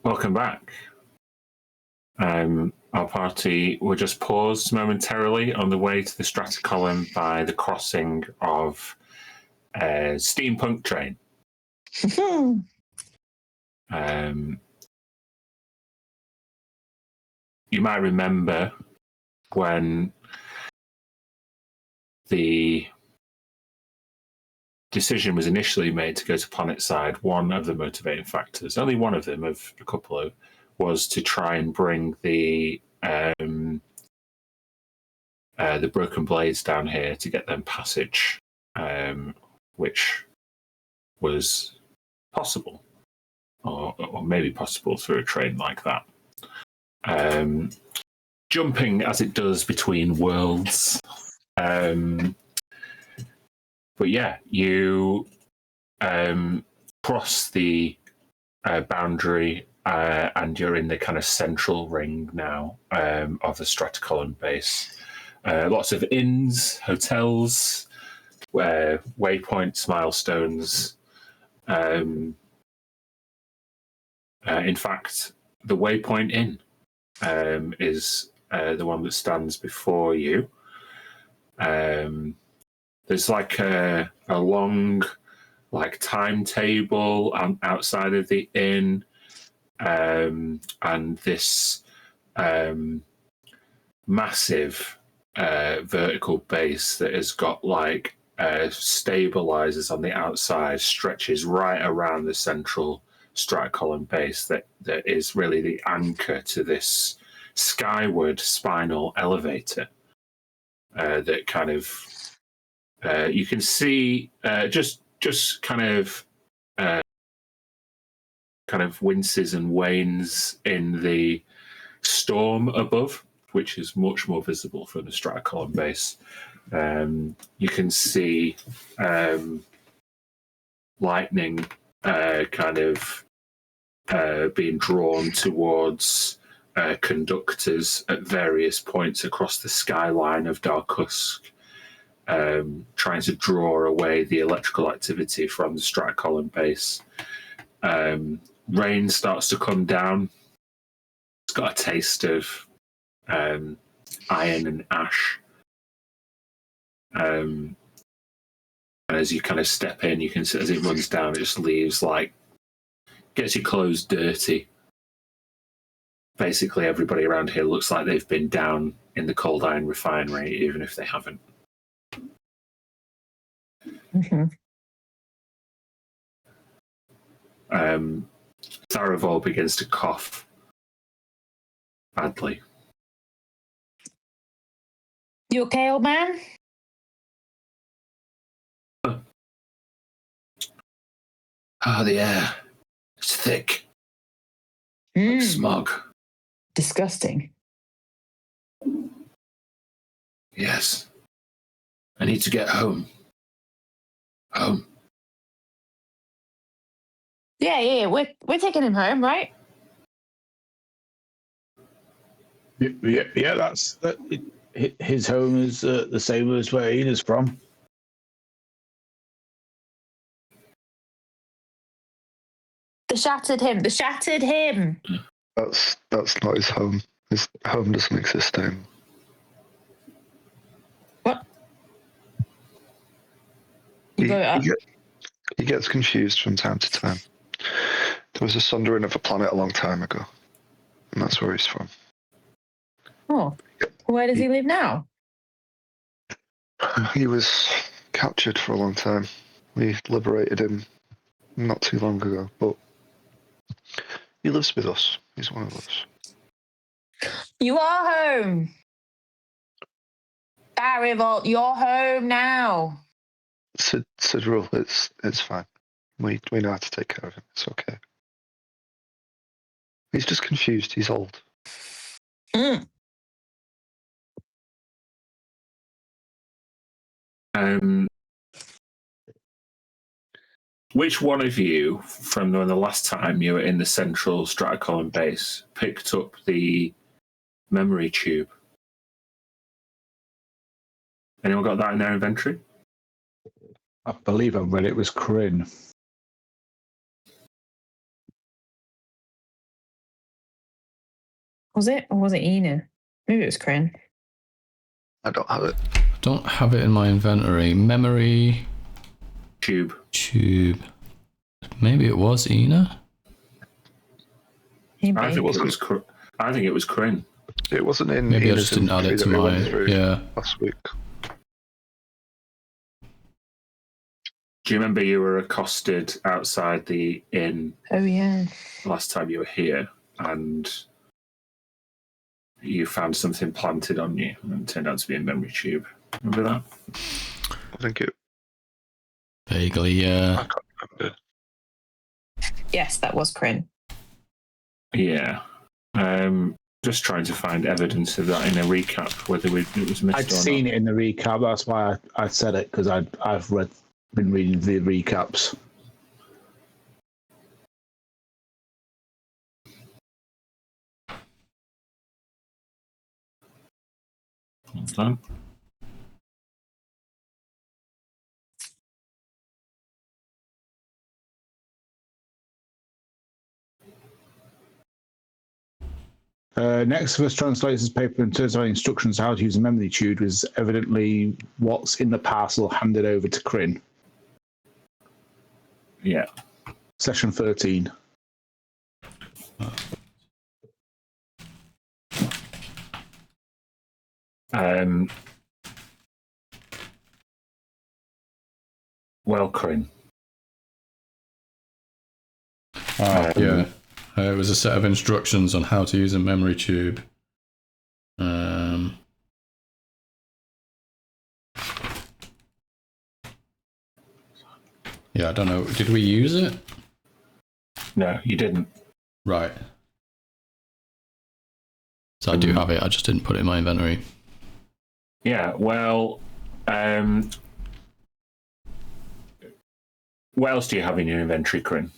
Welcome back. Our party were just paused momentarily on the way to the Stratocolumn by the crossing of a steampunk train. You might remember when the decision was initially made to go to Planetside, one of the motivating factors, only one of them of a couple of, was to try and bring the broken blades down here to get them passage, which was possible, or maybe possible through a train like that. Jumping as it does between worlds. But yeah, you cross the boundary and you're in the kind of central ring now of the Stratocolumn base. Lots of inns, hotels, waypoints, milestones. In fact, the Waypoint Inn is the one that stands before you. There's like a long timetable outside of the inn, and this massive vertical base that has got like stabilizers on the outside stretches right around the central Stratocolumn base that is really the anchor to this skyward spinal elevator that kind of you can see just kind of winces and wanes in the storm above, which is much more visible from the Stratocolumn base. You can see lightning being drawn towards conductors at various points across the skyline of Darkusk, trying to draw away the electrical activity from the Stratocolumn base. Rain starts to come down. It's got a taste of iron and ash. And as you kind of step in, you can see as it runs down, it just leaves gets your clothes dirty. Basically, everybody around here looks like they've been down in the cold iron refinery, even if they haven't. Mm-hmm. Tharavol begins to cough badly. You okay, old man? The air. It's thick. Like smog. Disgusting. Yes. I need to get home. Home. Yeah. We're taking him home, right? Yeah, his home is the same as where Ina's from. The shattered him. That's not his home. His home doesn't exist anymore. What? You blew it up. He gets confused from time to time. There was a sundering of a planet a long time ago, and that's where he's from. Oh, where does he live now? He was captured for a long time. We liberated him not too long ago, but he lives with us. He's one of us. You are home. Tharavol, you're home now. Sidrul, it's fine. We know how to take care of him. It's okay. He's just confused. He's old. Which one of you, from the last time you were in the central Stratocolumn base, picked up the memory tube? Anyone got that in their inventory? I believe I read it was Kryn. Was it? Or was it Ina? Maybe it was Crane. I don't have it. I don't have it in my inventory. Memory Tube. Maybe it was Ina. Maybe. I think it was Kryn. It wasn't in. Maybe I Ina's just didn't add it to inventory that we my. went through Yeah. last week. Do you remember you were accosted outside the inn Oh, yeah. last time you were here, and you found something planted on you, and it turned out to be a memory tube? Remember that? I think it. Vaguely, I yeah. can't remember. Yes, that was Crane. Yeah. Just trying to find evidence of that in a recap, whether it was missed I'd or seen not. it in the recap. That's why I said it, because I've been reading the recaps. Hold on. Next of us translates his paper and turns out instructions how to use a memory tube is evidently what's in the parcel handed over to Kryn. Yeah. Session 13. Well, Kryn. Yeah. It was a set of instructions on how to use a memory tube. Yeah, I don't know. Did we use it? No, you didn't. Right. So I do have it. I just didn't put it in my inventory. Yeah, well, what else do you have in your inventory, Kryn?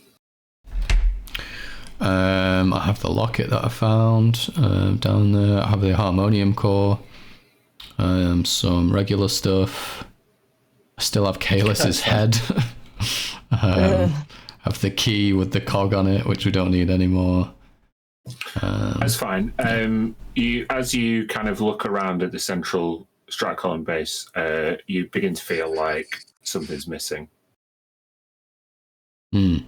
I have the locket that I found down there. I have the harmonium core. Some regular stuff. I still have Kalis's head. Have the key with the cog on it, which we don't need anymore. That's fine. As you kind of look around at the central strat column base, you begin to feel like something's missing. You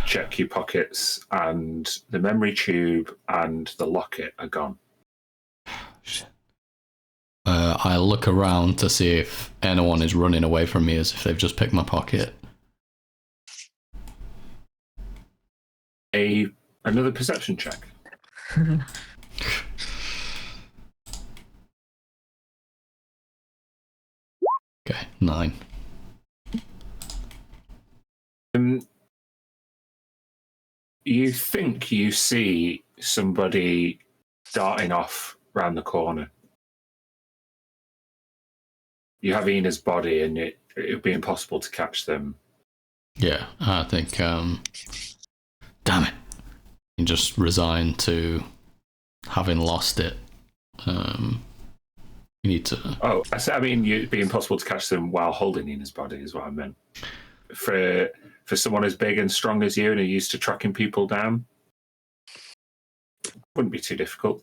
check your pockets, and the memory tube and the locket are gone. I look around to see if anyone is running away from me as if they've just picked my pocket. Another perception check. Okay, 9. You think you see somebody darting off round the corner. You have Ina's body, and it would be impossible to catch them. Yeah, I think, damn it. You just resign to having lost it. You need to... Oh, I mean, it'd be impossible to catch them while holding Ina's body is what I meant. For someone as big and strong as you and are used to tracking people down, wouldn't be too difficult.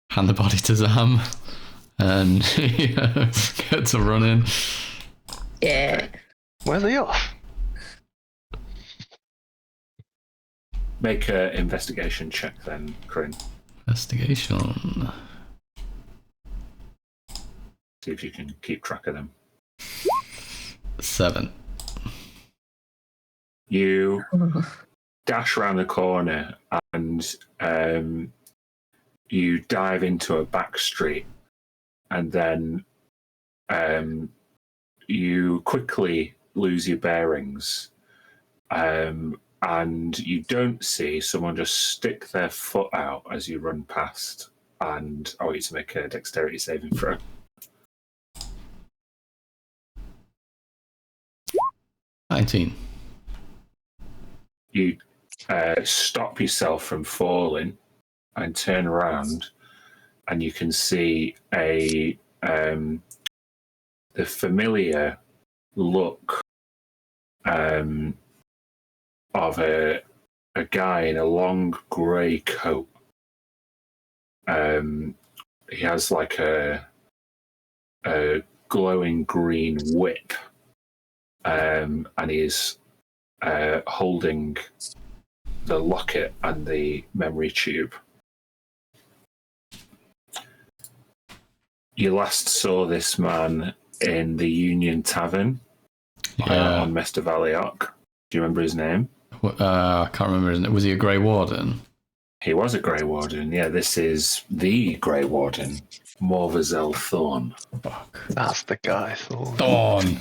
Hand the body to Zam and get to running. Yeah. Where are they off? Make an investigation check then, Kryn. Investigation. See if you can keep track of them. 7. You dash around the corner and you dive into a back street, and then you quickly lose your bearings, and you don't see someone just stick their foot out as you run past, and I want you to make a dexterity saving throw. 19. You stop yourself from falling and turn around, and you can see the familiar look of a a guy in a long grey coat. He has like a glowing green whip, and he's holding the locket and the memory tube. You last saw this man in the Union Tavern on Mester Valleyok. Do you remember his name? I can't remember his name. Was he a Grey Warden? He was a Grey Warden, yeah. This is the Grey Warden, Morvazel Thorn. Fuck. That's the guy, Thorn. Thorn!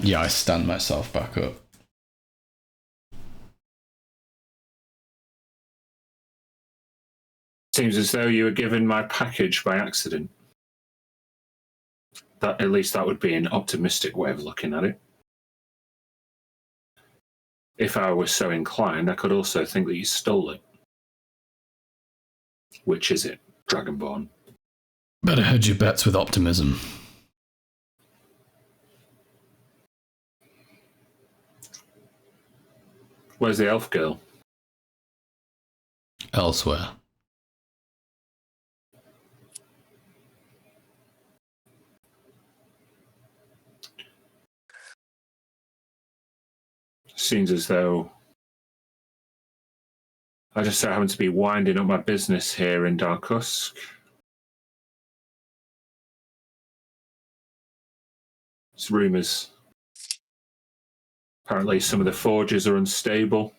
Yeah, I stand myself back up. Seems as though you were given my package by accident. At least that would be an optimistic way of looking at it. If I was so inclined, I could also think that you stole it. Which is it, Dragonborn? Better hedge your bets with optimism. Where's the elf girl? Elsewhere. Seems as though I just so happen to be winding up my business here in Darkusk. It's rumours. Apparently some of the forges are unstable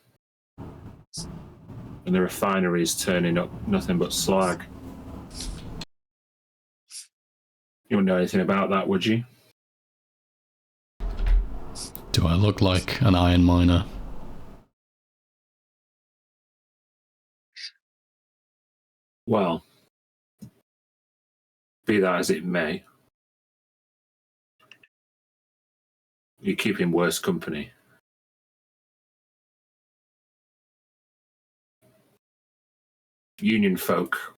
and the refinery is turning up nothing but slag. You wouldn't know anything about that, would you? Do I look like an iron miner? Well, be that as it may, you keep in worse company. Union folk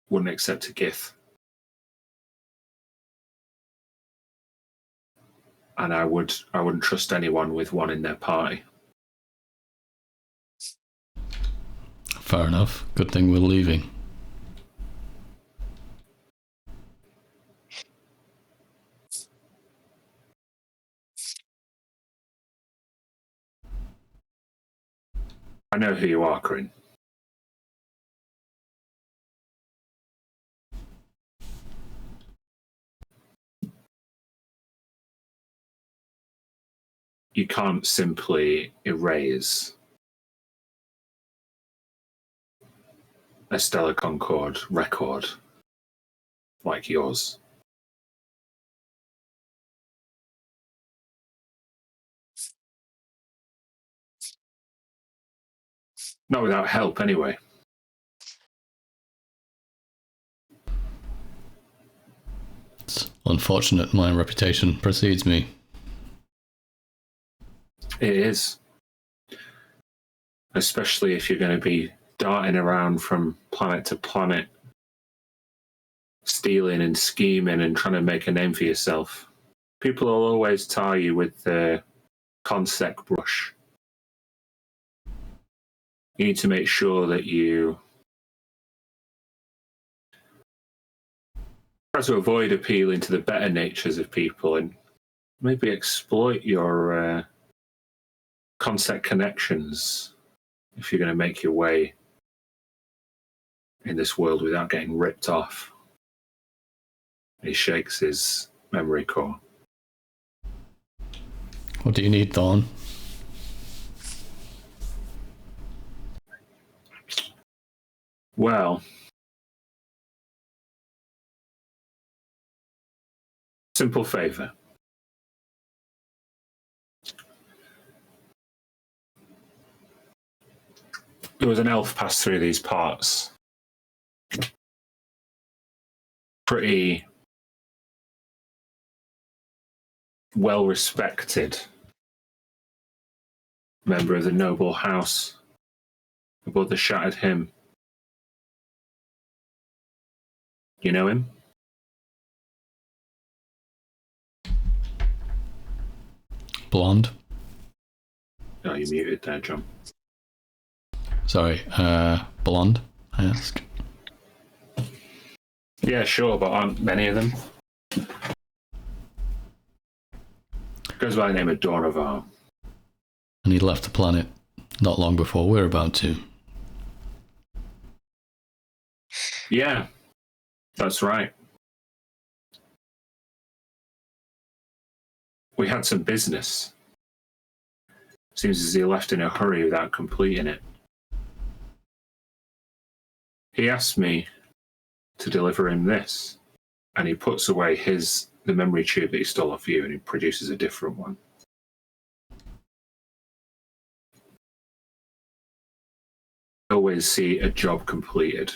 wouldn't accept a gift. And I wouldn't trust anyone with one in their party. Fair enough. Good thing we're leaving. I know who you are, Corinne. You can't simply erase a Stellar Concord record like yours. Not without help, anyway. It's unfortunate my reputation precedes me. It is. Especially if you're going to be darting around from planet to planet, stealing and scheming and trying to make a name for yourself. People will always tar you with the consec brush. You need to make sure that you try to avoid appealing to the better natures of people and maybe exploit your consec connections if you're going to make your way in this world without getting ripped off. He shakes his memory core. What do you need, Thorn? Well, simple favor. There was an elf passed through these parts. Pretty well-respected member of the noble house above the shattered hymn. You know him? blonde. Oh, you muted there, John. Sorry, blonde, I ask. Yeah, sure, but aren't many of them? Goes by the name of Donovan. And he left the planet not long before we're about to. Yeah, that's right. We had some business. Seems as he left in a hurry without completing it. He asked me to deliver him this, and he puts away the memory tube that he stole off you, and he produces a different one. I always see a job completed.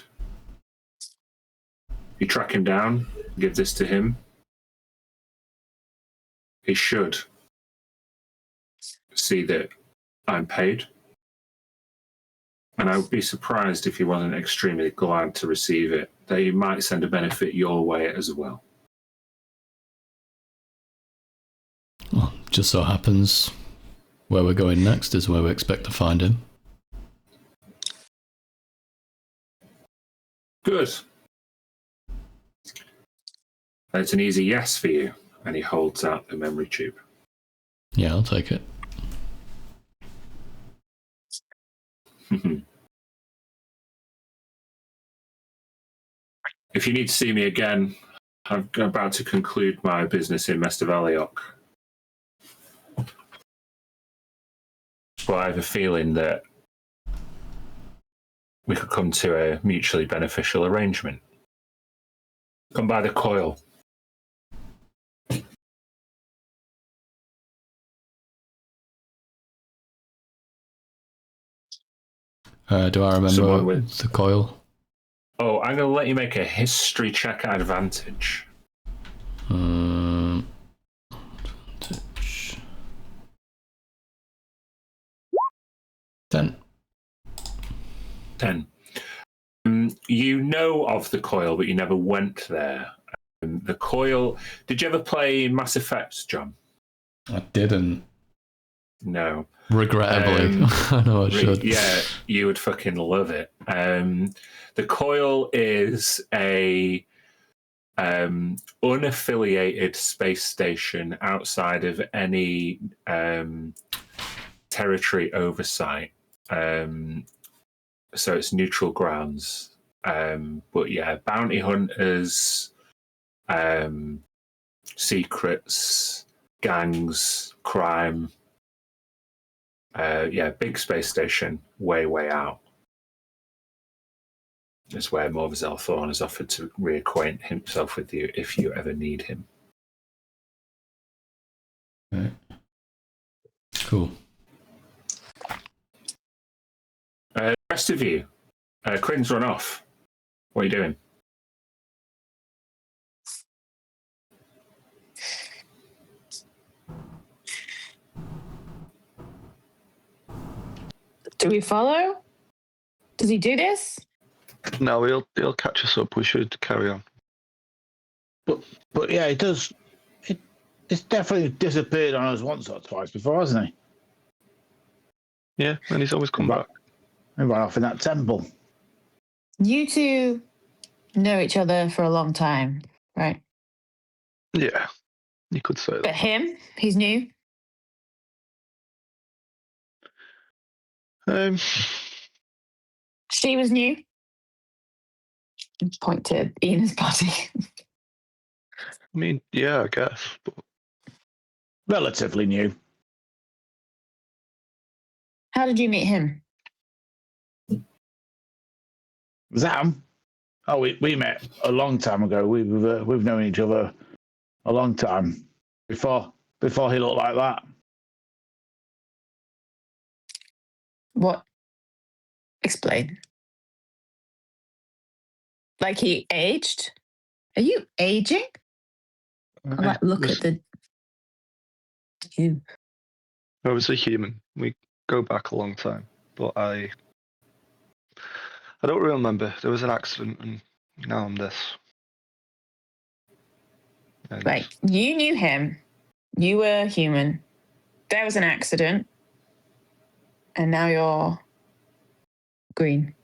You track him down, give this to him. He should see that I'm paid. And I would be surprised if he wasn't extremely glad to receive it, that he might send a benefit your way as well. Well, just so happens where we're going next is where we expect to find him. Good. It's an easy yes for you. And he holds out the memory tube. Yeah, I'll take it. If you need to see me again, I'm about to conclude my business in Mestavaliok. But I have a feeling that we could come to a mutually beneficial arrangement. Come by the coil. Do I remember the coil? Oh, I'm going to let you make a history check at advantage. Advantage. 10. 10. You know of the coil, but you never went there. The coil... Did you ever play Mass Effect, John? I didn't. No. Regrettably. I know I should. Yeah, you would fucking love it. The coil is a unaffiliated space station outside of any territory oversight. So it's neutral grounds. But yeah, bounty hunters, secrets, gangs, crime. Yeah, big space station, way out. It's where Morvazel Thorn has offered to reacquaint himself with you if you ever need him. Okay. Cool. The rest of you, Crin's run off. What are you doing? Do we follow? Does he do this? No, he'll catch us up. We should carry on. But yeah, it does. It's definitely disappeared on us once or twice before, hasn't he? Yeah, and he's always come back. He ran off in that temple. You two know each other for a long time, right? Yeah, you could say that. But him, he's new. She was new. Point to Ina's body. I mean, yeah, I guess. But Relatively new. How did you meet him? Zam? Oh, we met a long time ago. We've known each other a long time before he looked like that. What? Explain. Like he aged? Are you aging? Like, look at the you. I was a human. We go back a long time, but I don't remember. There was an accident, and now I'm this. And Right, you knew him. You were human. there was an accident, and now you're green.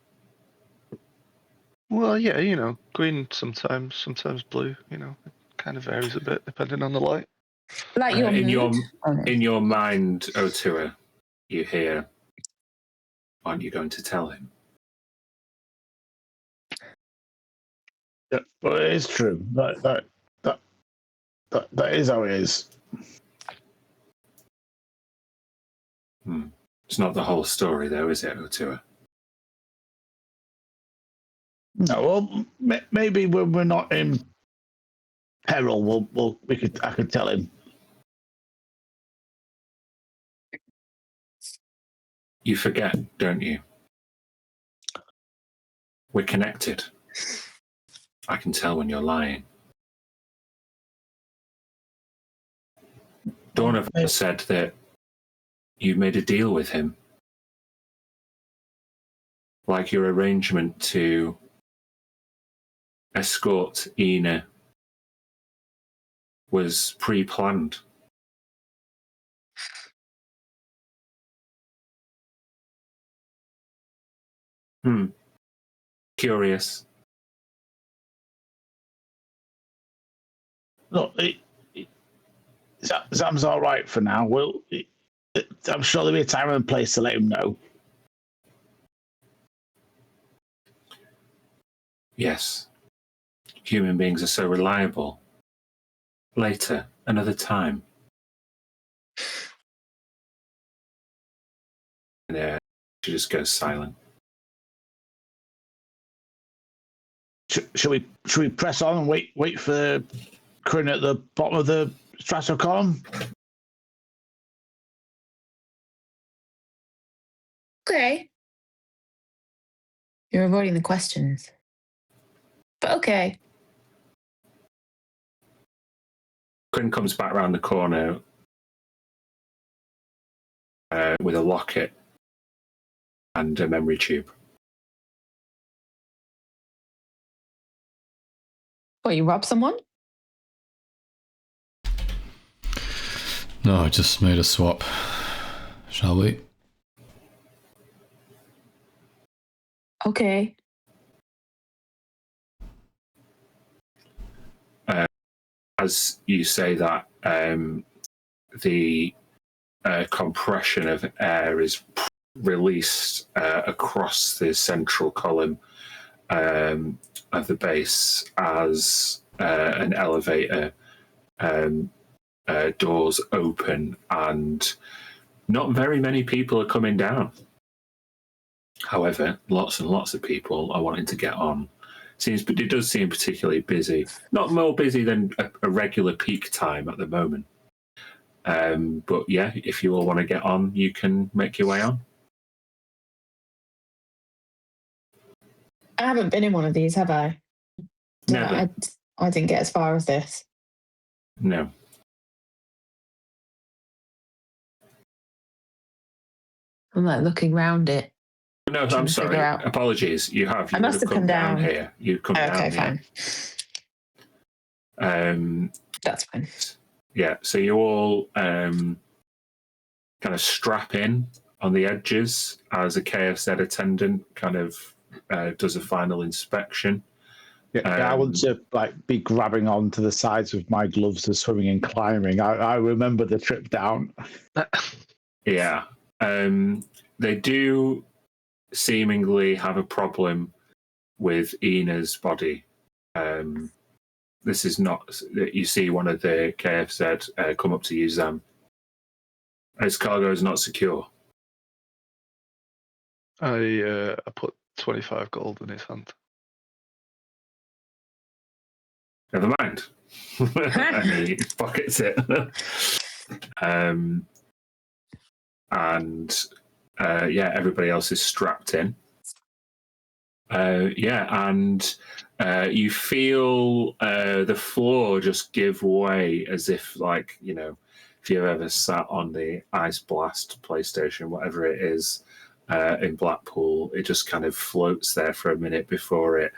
Well, yeah, you know, green sometimes blue. You know, it kind of varies a bit depending on the light. Like your in your mood? Oh, no. in your mind, Otua, you hear, aren't you going to tell him? Yeah, but it is true. That is how it is. It's not the whole story, though, is it, Otua? No, well, maybe when we're not in peril, I could tell him. You forget, don't you? We're connected. I can tell when you're lying. Dornovan said that you made a deal with him. Like your arrangement to escort Ina was pre-planned. Curious. Look, Sam's all right for now. I'm sure there'll be a time and place to let him know. Yes. Human beings are so reliable. Later, another time. And she just goes silent. Should we press on and wait for Corinne at the bottom of the strato column? Okay. You're avoiding the questions. But okay. Corinne comes back around the corner with a locket and a memory tube. What, you robbed someone? No, I just made a swap. Shall we? Okay. As you say that, the compression of air is released across the central column of the base as an elevator doors open, and not very many people are coming down. However, lots and lots of people are wanting to get on. But it does seem particularly busy. Not more busy than a regular peak time at the moment. But yeah, if you all want to get on, you can make your way on. I haven't been in one of these, have I? Never. I didn't get as far as this. No. I'm like looking round it. No, I'm sorry. Apologies. You have. You I must have come down here. You've come down. Okay, fine. That's fine. Yeah. So you all kind of strap in on the edges as a KFZ attendant kind of does a final inspection. Yeah, I want to be grabbing onto the sides with my gloves to swimming and climbing. I remember the trip down. Yeah. They do seemingly have a problem with Ina's body. This is not. You see one of the KFZ come up to you, Zam. His cargo is not secure. I put 25 gold in his hand. Never mind. And he pockets it. Everybody else is strapped in. And you feel the floor just give way, as if, like, you know, if you've ever sat on the Ice Blast PlayStation, whatever it is, in Blackpool, it just kind of floats there for a minute before it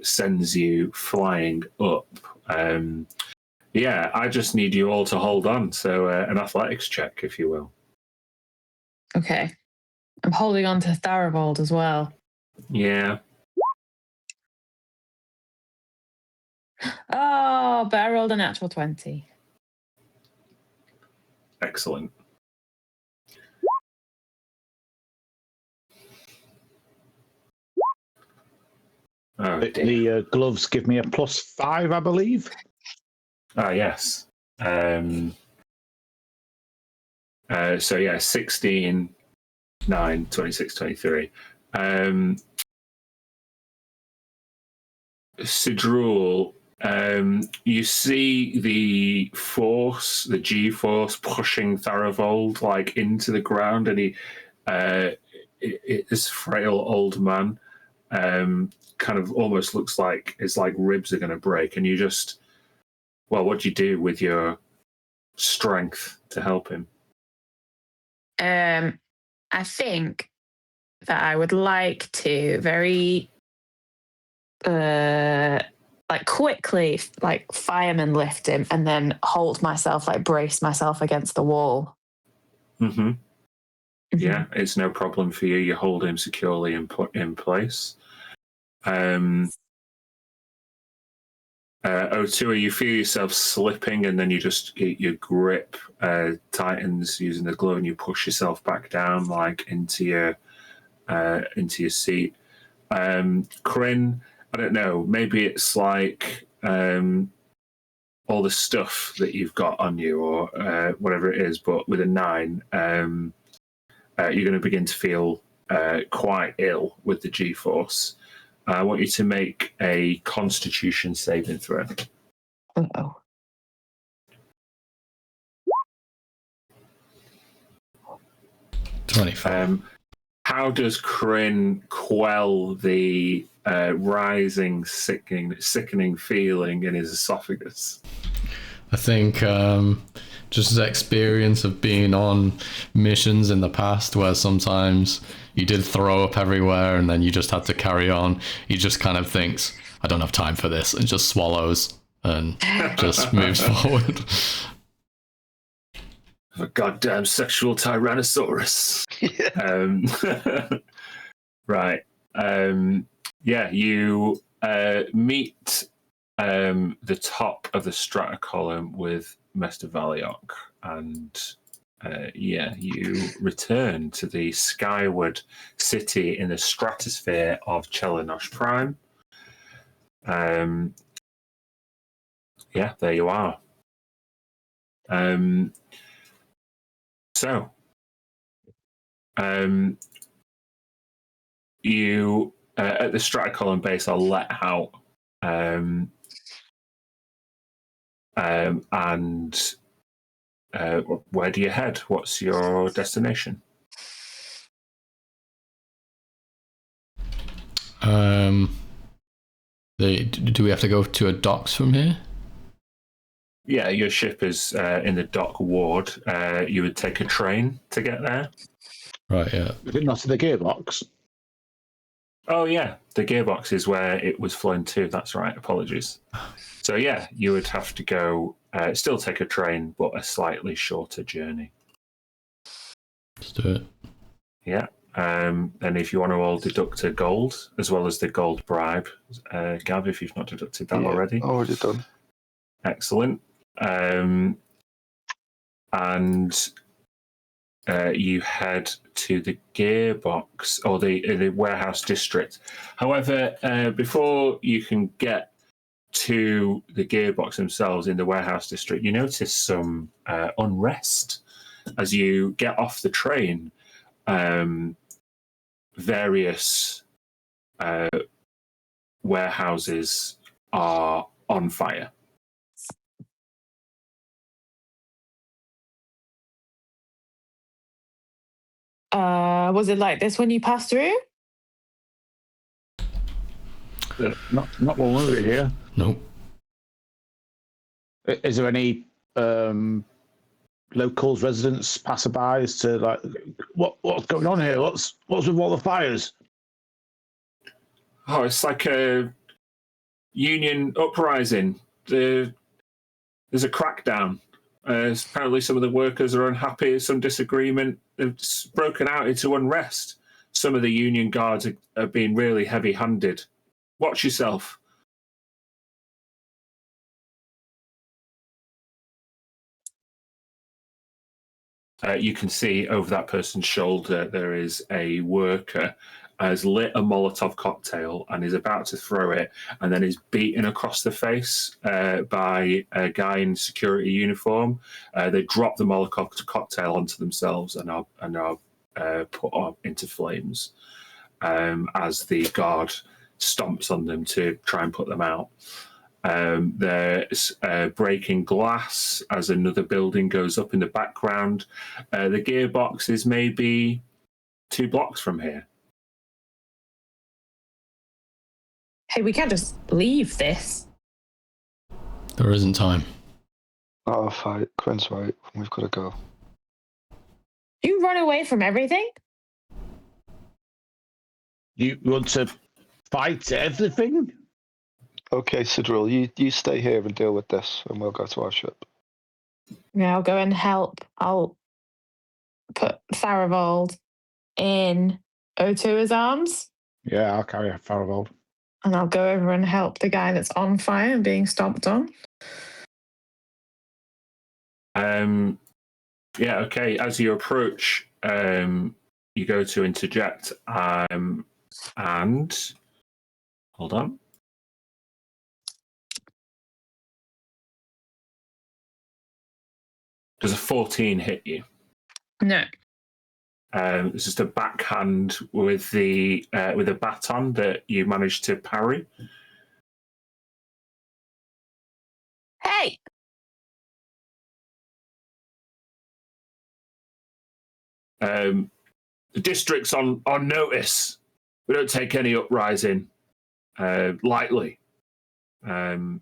sends you flying up. Yeah, I just need you all to hold on. So an athletics check, if you will. Okay. I'm holding on to Tharibold as well. Yeah. Oh, but I rolled a natural 20. Excellent. Oh, dear. The gloves give me a +5, I believe. Ah, yes. So, yeah, 16, 9, 26, 23. Sidrul, you see the force, the G-force, pushing Tharivold like into the ground, and he, this frail old man, kind of almost looks like his like ribs are going to break, and you just, well, what do you do with your strength to help him? I think that I would like to very like quickly like fireman lift him and then hold myself, like brace myself against the wall. Mm-hmm. Yeah, it's no problem for you. You hold him securely in place. O2, you feel yourself slipping, and then you just your grip tightens using the glove, and you push yourself back down like into your seat. Kryn, I don't know. Maybe it's like all the stuff that you've got on you, or whatever it is. But with a 9, you're going to begin to feel quite ill with the G-force. I want you to make a Constitution saving throw. Uh-oh. How does Kryn quell the rising, sickening feeling in his esophagus? I think just his experience of being on missions in the past where sometimes you did throw up everywhere and then you just had to carry on. He just kind of thinks, I don't have time for this, and just swallows and just moves forward. A goddamn sexual Tyrannosaurus. Right. Yeah, you meet the top of the strata column with Mester Valiok, and you return to the skyward city in the stratosphere of Chelenosh Prime. Yeah, there you are. So, you at the stratocolumn base are let out, and where do you head? What's your destination? Do we have to go to a docks from here? Yeah, your ship is in the dock ward. You would take a train to get there. Right, yeah. Is it not to the gearbox? Oh, yeah. The gearbox is where it was flown to. That's right. Apologies. So, yeah, you would have to go, still take a train, but a slightly shorter journey. Let's do it. Yeah. And if you want to all deduct a gold, as well as the gold bribe, Gav, if you've not deducted that already. Already done. Excellent. And you head to the gearbox or the warehouse district. However, before you can get to the gearbox themselves in the warehouse district, you notice some unrest as you get off the train. Various warehouses are on fire. Was it like this when you passed through? Not when we were here. Nope. Is there any locals, residents, passerbys to like what's going on here? What's with all the fires? Oh, it's like a union uprising. The there's a crackdown. Apparently, some of the workers are unhappy. Some disagreement. They've broken out into unrest. Some of the union guards are being really heavy-handed. Watch yourself. You can see over that person's shoulder there is a worker has lit a Molotov cocktail and is about to throw it, and then is beaten across the face by a guy in security uniform. They drop the Molotov cocktail onto themselves and are put into flames as the guard stomps on them to try and put them out. There's breaking glass as another building goes up in the background. The gearbox is maybe 2 blocks from here. Hey, we can't just leave this. There isn't time. Oh, fight. Quinn's right. We've got to go. You run away from everything? You want to fight everything? Okay, Sidril, you stay here and deal with this, and we'll go to our ship. Yeah, I'll go and help. I'll put Tharivold in Otua's arms, Yeah, I'll carry Farivold. and I'll go over and help the guy that's on fire and being stomped on. Yeah, okay. As you approach, you go to interject, and hold on. Does a 14 hit you? No. It's just a backhand with a baton that you managed to parry. Hey! The district's on notice. We don't take any uprising lightly. Some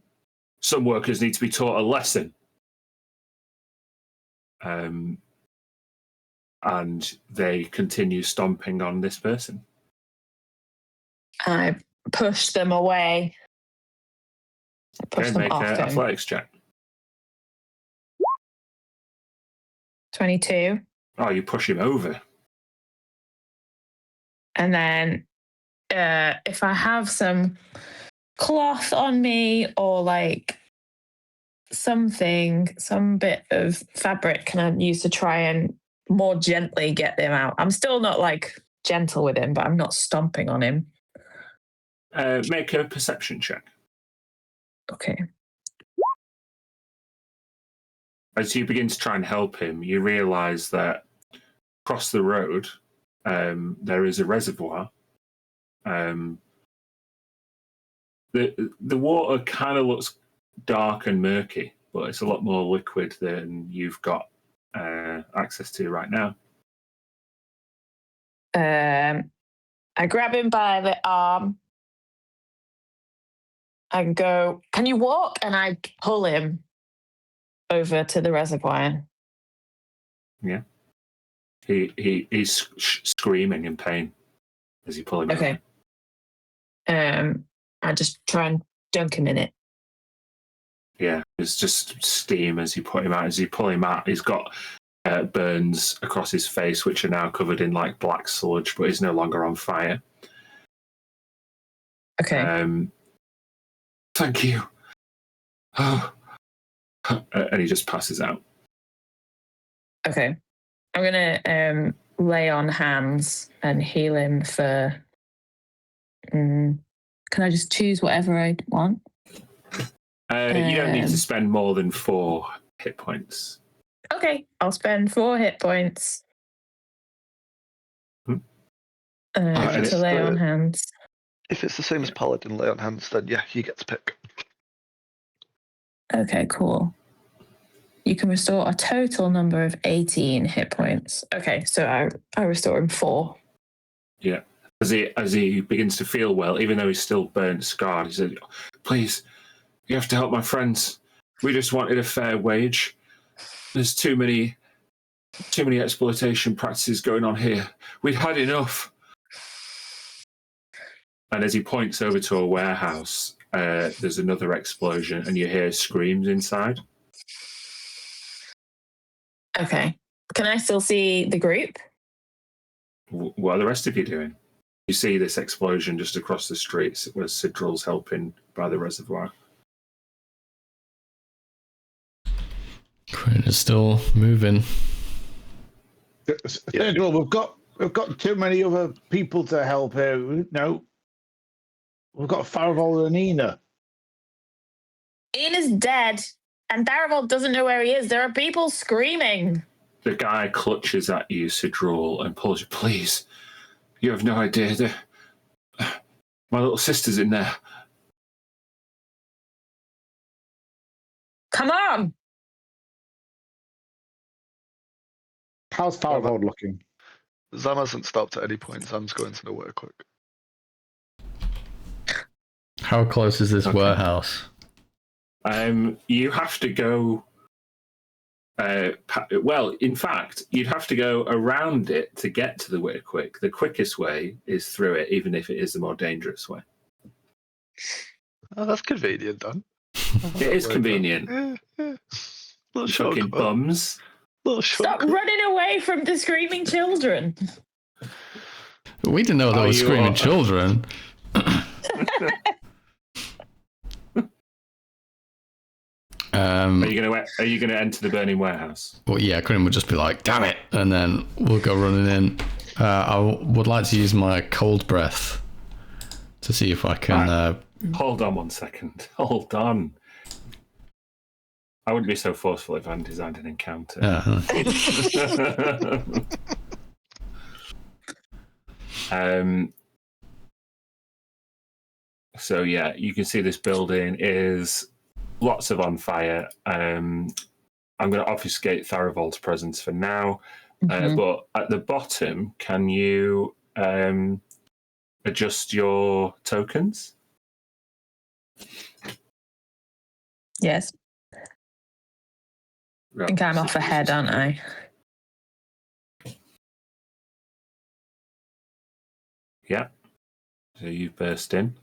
workers need to be taught a lesson. And they continue stomping on this person. I pushed them away. I pushed them Make off an him. athletics check. 22. Oh, you push him over. And then if I have some cloth on me or like something, some bit of fabric can I use to try and more gently get them out? I'm still not like gentle with him, but I'm not stomping on him. Make a perception check. Okay. As you begin to try and help him, you realise that across the road there is a reservoir. The water kind of looks dark and murky, but it's a lot more liquid than you've got access to right now. I grab him by the arm and go, "Can you walk?" And I pull him over to the reservoir. Yeah. He's screaming in pain as you pull him Okay. over. I just try and dunk him in it. Yeah, it's just steam as you put him out. As you pull him out, he's got burns across his face, which are now covered in like black sludge, but he's no longer on fire. Okay. Thank you. Oh. And he just passes out. Okay. I'm going to lay on hands and heal him for... can I just choose whatever I want? You don't need to spend more than 4 hit points. Okay. I'll spend 4 hit points to lay on hands. If it's the same as Paladin lay on hands, then yeah, you get to pick. Okay, cool. You can restore a total number of 18 hit points. Okay, so I restore him 4. Yeah. As he begins to feel well, even though he's still burnt, scarred, he said, "Please, you have to help my friends. We just wanted a fair wage. There's too many exploitation practices going on here. We'd had enough." And as he points over to a warehouse, there's another explosion, and you hear screams inside. Okay. Can I still see the group? What are the rest of you doing? You see this explosion just across the streets where Sidrul's helping by the reservoir. Crane is still moving. Well, we've got too many other people to help here. No, we've got Farival and Ina. Ina's dead, and Daravold doesn't know where he is. There are people screaming. The guy clutches at you, Sidrul, and pulls you. Please, you have no idea. My little sister's in there. Come on! How's Farival looking? Zam hasn't stopped at any point. Zam's going to nowhere quick. How close is this warehouse? You have to go. Well, in fact, you'd have to go around it to get to the Weir Quick. The quickest way is through it, even if it is the more dangerous way. Oh, that's convenient, Dan. It is convenient. Yeah. Little Fucking shortcut. bums. Little Stop shortcut. running away from the screaming children. We didn't know there were screaming children. Are you gonna enter the burning warehouse? Well, yeah, Crane would just be like, "Damn it!" and then we'll go running in. I would like to use my cold breath to see if I can. Hold on 1 second. Hold on. I wouldn't be so forceful if I hadn't designed an encounter. So yeah, you can see this building is lots of on fire. I'm going to obfuscate Tharivold's presence for now, but at the bottom, can you adjust your tokens? Yes. I think I'm off ahead, aren't I? Yeah. So you burst in.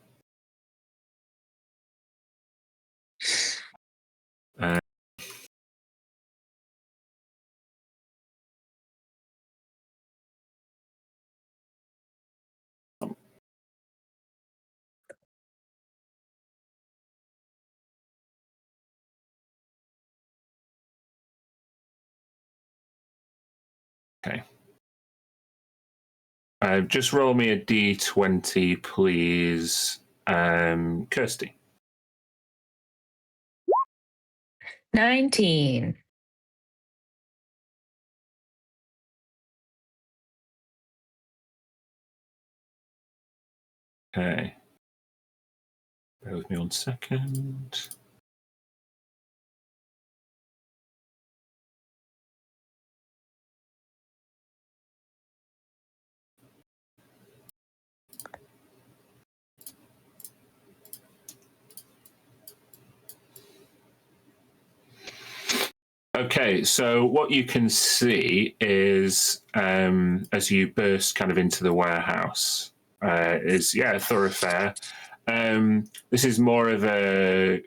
Okay. Just roll me a d20, please, Kirsty. 19. Okay. Bear with me 1 second. Okay, so what you can see is as you burst kind of into the warehouse is a thoroughfare. This is more of a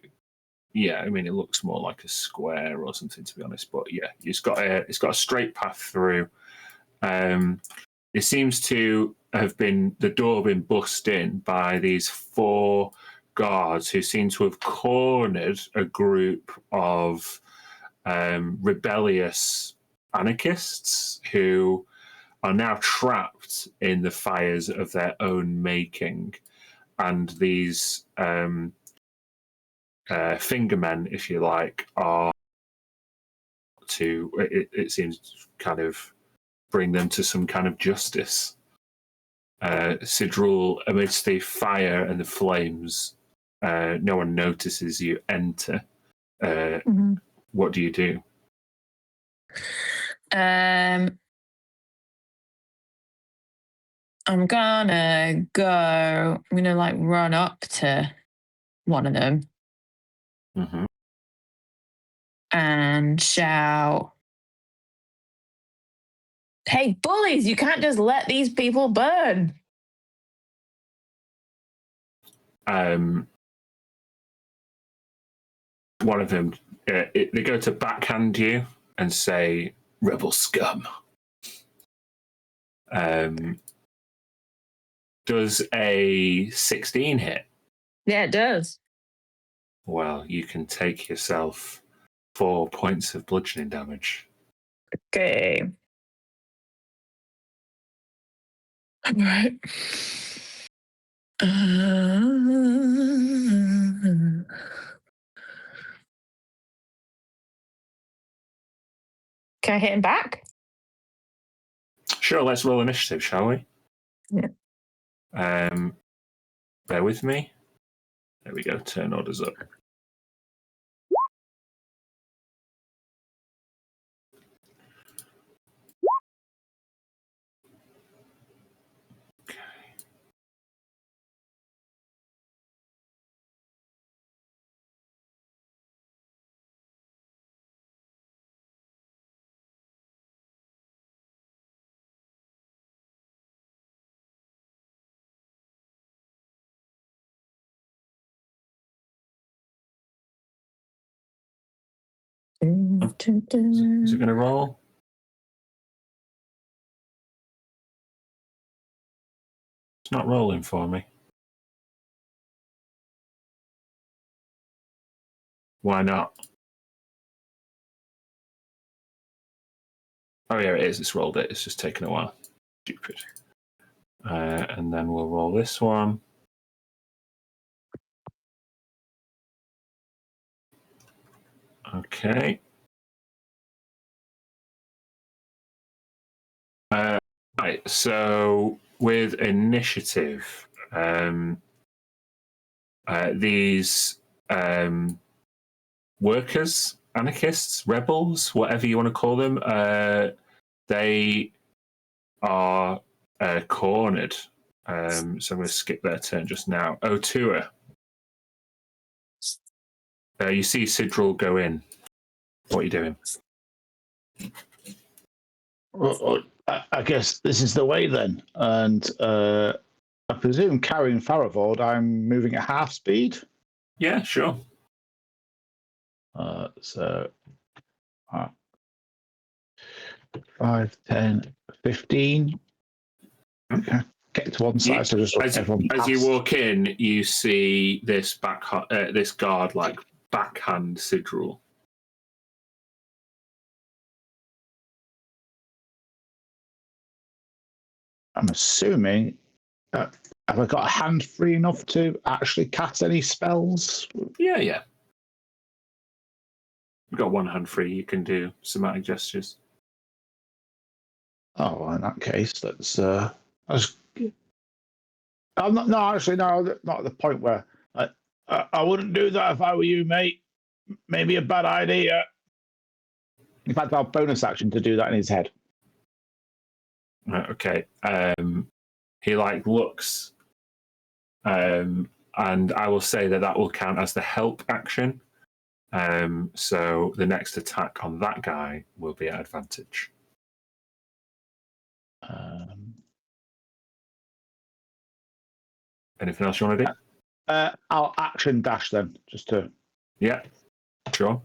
I mean it looks more like a square or something, to be honest. But yeah, it's got a straight path through. It seems to have been the door been bust in by these 4 guards who seem to have cornered a group of rebellious anarchists who are now trapped in the fires of their own making, and these fingermen, if you like, are to it seems kind of bring them to some kind of justice. Sidrul, amidst the fire and the flames, no one notices you enter. What do you do? I'm gonna run up to one of them and shout, "Hey, bullies, you can't just let these people burn." One of them, they go to backhand you and say, rebel scum. Does a 16 hit? Yeah, it does. Well, you can take yourself 4 points of bludgeoning damage. Okay. All right. Can I hit him back? Sure, let's roll initiative, shall we? Yeah. Bear with me. There we go. Turn orders up. Is it going to roll? It's not rolling for me. Why not? Oh, yeah, it is. It's rolled it. It's just taken a while. Stupid. And then we'll roll this one. Okay. Right, so with initiative, these workers, anarchists, rebels, whatever you want to call them, they are cornered. So I'm going to skip their turn just now. Otua. You see Sidril go in. What are you doing? Well, I guess this is the way then. And I presume carrying Faravord, I'm moving at half speed. Yeah, sure. So 5, 10, 15. Okay. Get to one side, so just as you walk in, you see this this guard like backhand Sidril. I'm assuming. Have I got a hand free enough to actually cast any spells? Yeah. You've got one hand free. You can do somatic gestures. Oh, well, in that case, let's. I'm not. No, actually, no, not at the point where I wouldn't do that if I were you, mate. Maybe a bad idea. In fact, I'll bonus action to do that in his head. Okay. He like looks, and I will say that will count as the help action. So the next attack on that guy will be at advantage. Anything else you want to do? I'll action dash then, just to Yeah, sure.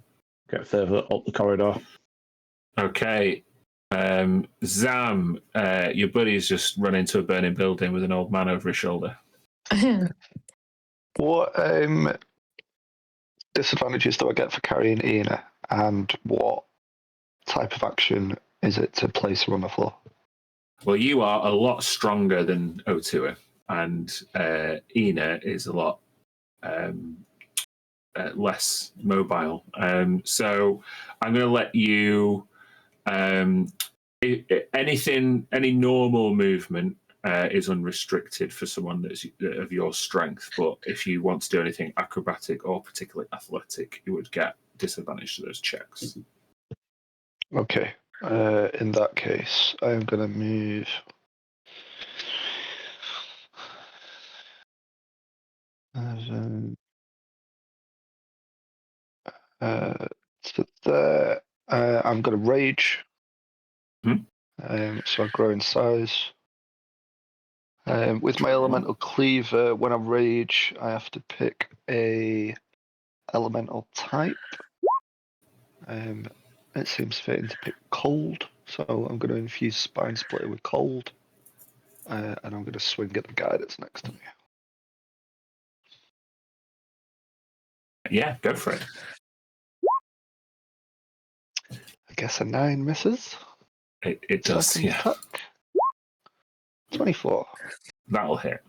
get further up the corridor. Okay. Zam, your buddy's just run into a burning building with an old man over his shoulder. What disadvantages do I get for carrying Ina, and what type of action is it to place her on the floor? Well, you are a lot stronger than Otua, and Ina is a lot less mobile. So I'm going to let you. Any normal movement is unrestricted for someone that's of your strength, but if you want to do anything acrobatic or particularly athletic, you would get disadvantage to those checks. Okay. In that case, I'm going to move. So there, I'm going to rage. So I grow in size. With my elemental cleaver, when I rage, I have to pick a elemental type. it seems fitting to pick cold, so I'm going to infuse Spine Splitter with cold, and I'm going to swing at the guy that's next to me. Yeah, go for it. I guess a 9 misses. It does, Second yeah. attack. 24. That'll hit.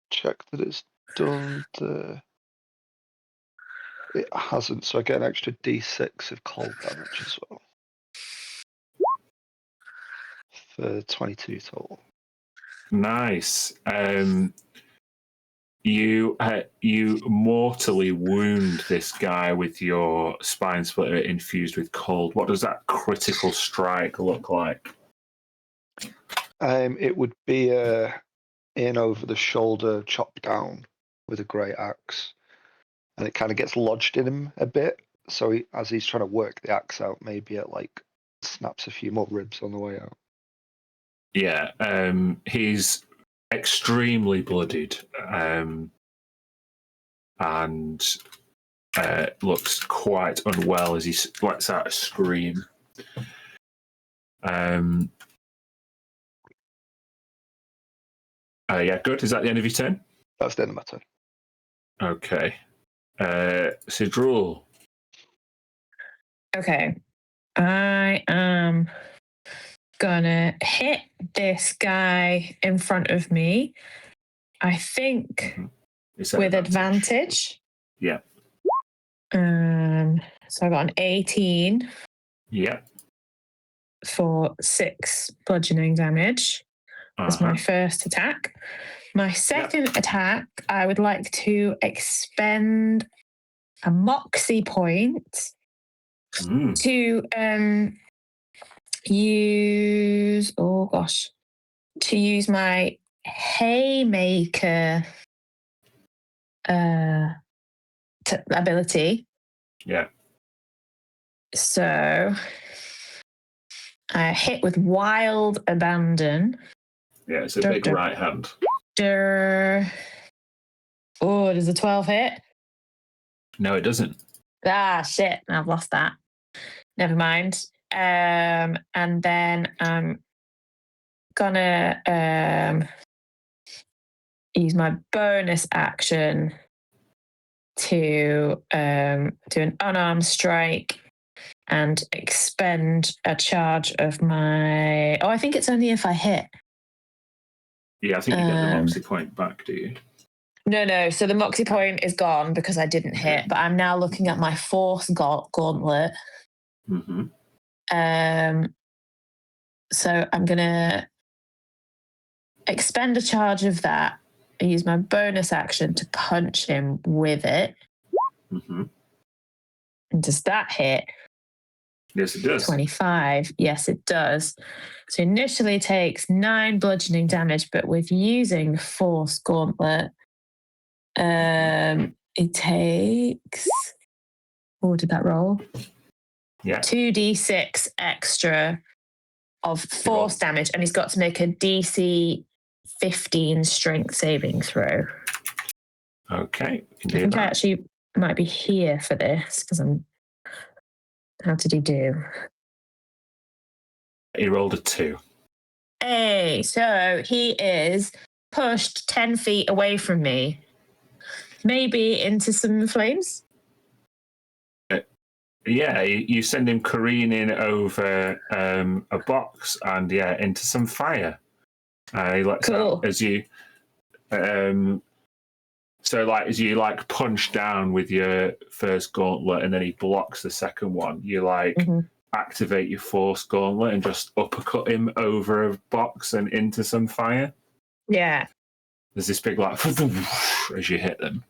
Check that it's done. It hasn't, so I get an extra d6 of cold damage as well. For 22 total. Nice. You mortally wound this guy with your spine splitter infused with cold. What does that critical strike look like? It would be in over the shoulder, chop down with a great axe, and it kind of gets lodged in him a bit. So as he's trying to work the axe out, maybe it like snaps a few more ribs on the way out. Yeah, he's extremely bloodied, and looks quite unwell as he lets out a scream. Yeah, good. Is that the end of your turn? That's the end of my turn. Okay. Sidrul. Okay. I am gonna hit this guy in front of me. I think Is that with advantage. Yeah. So I got an 18 Yeah. for 6 bludgeoning damage. That's my first attack. My second attack, I would like to expend a moxie point to use my haymaker ability. Yeah. So I hit with wild abandon. Yeah, it's a big right hand. Oh, does a 12 hit? No, it doesn't. Ah, shit. I've lost that. Never mind. And then I'm gonna use my bonus action to do an unarmed strike and expend a charge of my... Oh, I think it's only if I hit. Yeah, I think you get the moxie point back, do you? No. So the moxie point is gone because I didn't hit, but I'm now looking at my force gauntlet. Mm-hmm. So I'm going to expend a charge of that and use my bonus action to punch him with it. Mm-hmm. And does that hit? Yes, it does. 25. Yes, it does. So initially takes 9 bludgeoning damage, but with using force gauntlet, it takes... What did that roll? Yeah. 2d6 extra of force damage, and he's got to make a DC 15 strength saving throw. Okay. I think I actually might be here for this because I'm... How did he do? He rolled a 2. Hey, so he is pushed 10 feet away from me. Maybe into some flames? Yeah, you send him careening over a box and, into some fire. He lets out as you... as you punch down with your first gauntlet and then he blocks the second one, you activate your force gauntlet and just uppercut him over a box and into some fire. Yeah. There's this big as you hit them.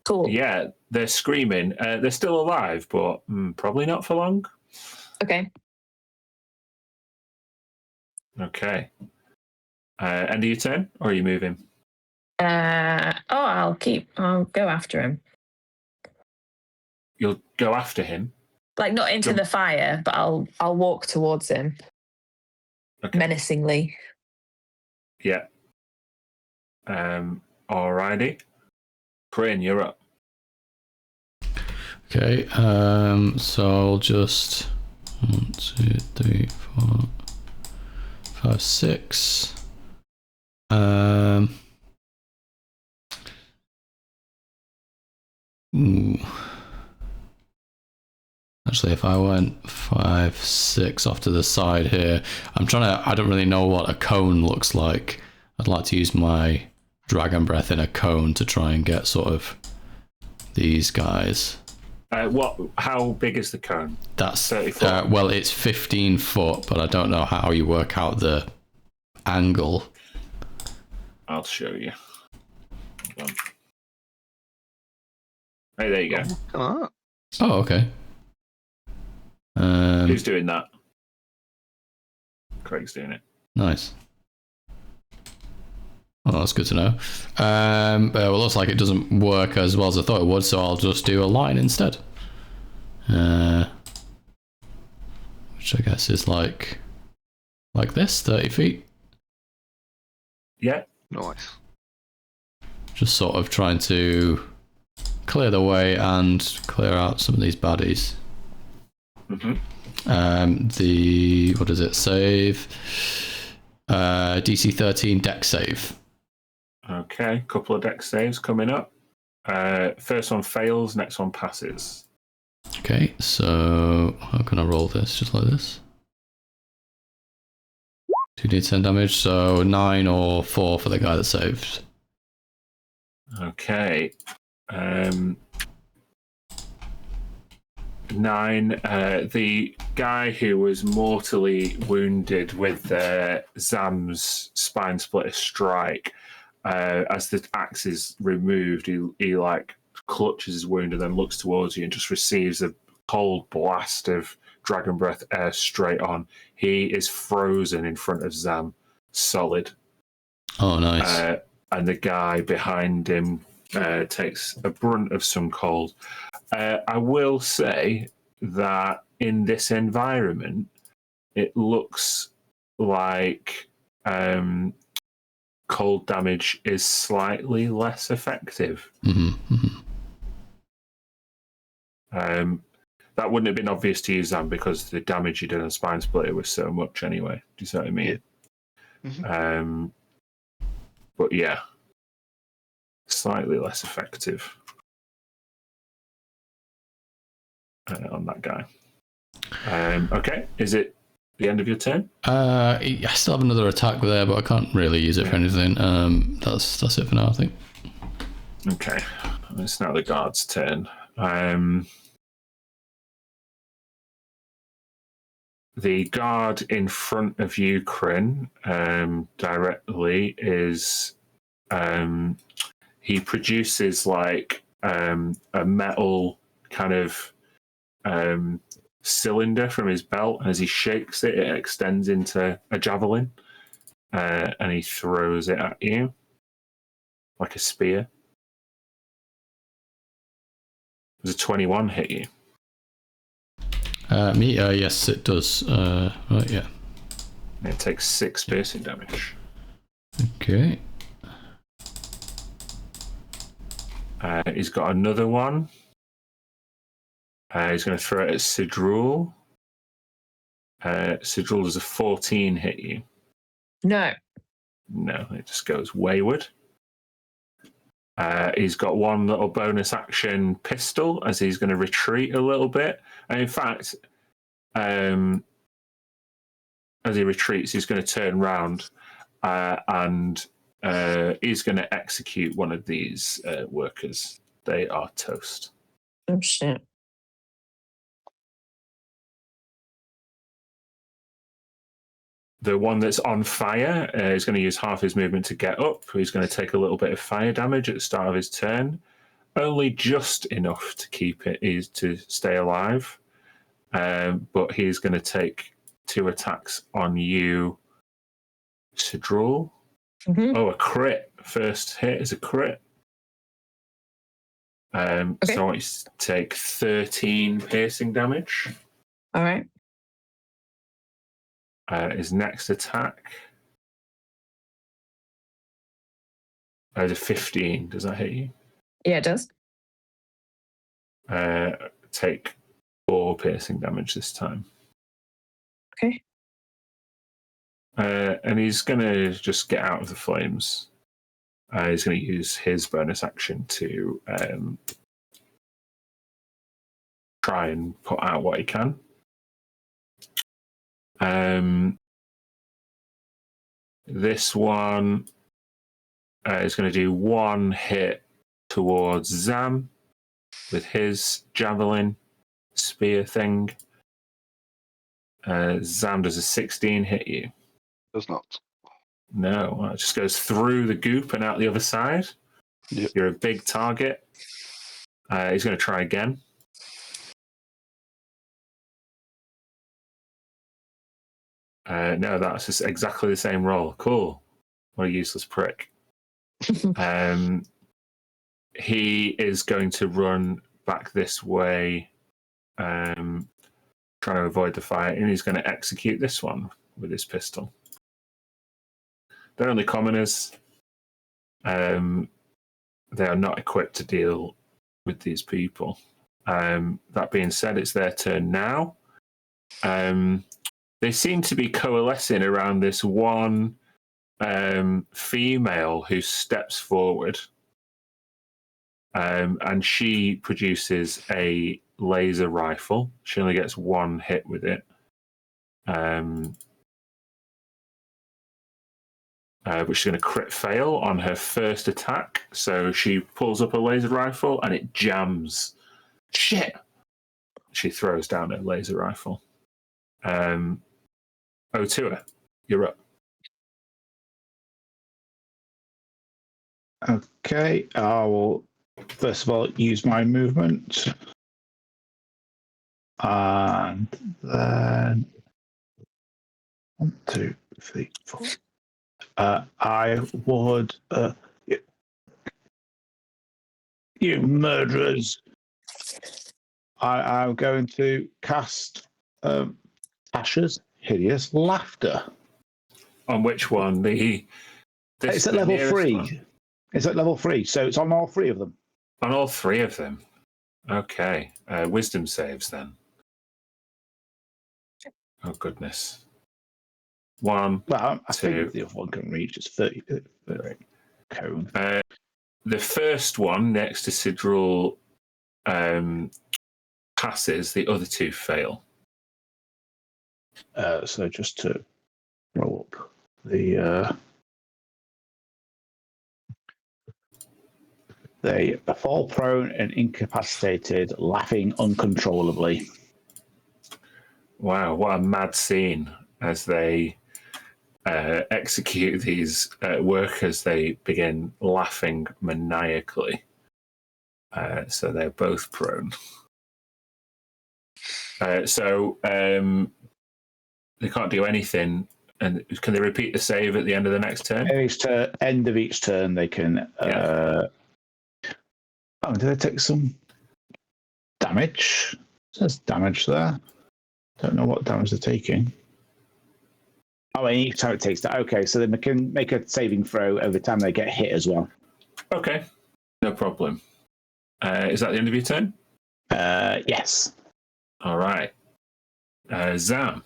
Cool. Yeah, they're screaming. They're still alive, but probably not for long. Okay. Okay. End of your turn, or are you moving? I'll go after him. You'll go after him? Like not into the fire, but I'll walk towards him. Okay. Menacingly. Yeah. Alrighty. Crane, you're up. Okay, so I'll just 1, 2, 3, 4, 5, 6. Ooh. Actually, if I went 5, 6 off to the side here, I don't really know what a cone looks like. I'd like to use my dragon breath in a cone to try and get sort of these guys. How big is the cone? That's 30 foot. well, it's 15 foot, but I don't know how you work out the angle. I'll show you. Hold on. Hey, there you go. Oh, Oh, okay. Who's doing that? Craig's doing it. Nice. Well, that's good to know. Well, it looks like it doesn't work as well as I thought it would, so I'll just do a line instead. Which I guess is like this, 30 feet. Yeah. nice. Just sort of trying to clear the way and clear out some of these baddies. What does it save? DC 13 deck save. Okay, couple of deck saves coming up. First one fails, next one passes. Okay, so how can I roll this? Just like this. 2d10 damage, so 9 or 4 for the guy that saved. Okay. 9. The guy who was mortally wounded with Zam's spine splitter strike, as the axe is removed, he like clutches his wound and then looks towards you and just receives a cold blast of dragon breath air straight on. He is frozen in front of Zam, solid. Oh, nice. And the guy behind him takes a brunt of some cold. I will say that in this environment, it looks like cold damage is slightly less effective. That wouldn't have been obvious to you, Zam, because the damage you did on Spine Splitter was so much anyway. Do you see what I mean? Yeah. But yeah, slightly less effective on that guy. Okay, is it the end of your turn? I still have another attack there, but I can't really use it for anything. That's it for now, I think. Okay, it's now the guard's turn. The guard in front of you, Kryn, directly is he produces like a metal kind of cylinder from his belt, and as he shakes it, it extends into a javelin, and he throws it at you like a spear. Does a 21 hit you? Yes, it does. Right, yeah. It takes 6 piercing damage. Okay. He's got another one. He's going to throw it at Sidrul. Sidrul, does a 14 hit you? No. No, it just goes wayward. He's got one little bonus action pistol as he's going to retreat a little bit. And in fact, as he retreats, he's going to turn round and he's going to execute one of these workers. They are toast. Oh, shit. The one that's on fire is going to use half his movement to get up. He's going to take a little bit of fire damage at the start of his turn. Only just enough to keep it, is to stay alive. But he's going to take 2 attacks on you, Sidrul. Oh, a crit. First hit is a crit. So I want you to take 13 piercing damage. All right. His next attack is a 15. Does that hit you? Yeah, it does. take 4 piercing damage this time. Okay. And he's going to just get out of the flames. He's going to use his bonus action to try and put out what he can. This one is going to do 1 hit towards Zam with his javelin spear thing. Zam, does a 16 hit you? Does not. No, it just goes through the goop and out the other side. Yep. You're a big target. He's going to try again. No, that's just exactly the same roll. Cool. What a useless prick. He is going to run back this way, trying to avoid the fire, and he's going to execute this one with his pistol. They're only commoners. They are not equipped to deal with these people. That being said, it's their turn now. They seem to be coalescing around this one female who steps forward. And she produces a laser rifle. She only gets 1 hit with it. But she's going to crit fail on her first attack. So she pulls up a laser rifle and it jams. Shit! She throws down her laser rifle. Otua, you're up. Okay, I will first of all use my movement. And then 1, 2, 3, 4. I would, you murderers, I'm going to cast Tasha's Hideous Laughter. On which one? It's at level 3. One. It's at level 3, so it's on all 3 of them. On all 3 of them? Okay. Wisdom saves then. Oh, goodness. 1, well, I 2. think the other one can reach. It's 30 cone. The first one next to Sidrul passes. The other 2 fail. So just to roll up the they fall prone and incapacitated, laughing uncontrollably. Wow, what a mad scene as they execute these workers. They begin laughing maniacally. So they're both prone. So they can't do anything. And can they repeat the save at the end of the next turn? End of each turn, they can. Oh, do they take some damage? It says damage there. Don't know what damage they're taking. Oh, and each time it takes that. Okay, so they can make a saving throw every time they get hit as well. Okay, no problem. Is that the end of your turn? Yes. All right. Zam.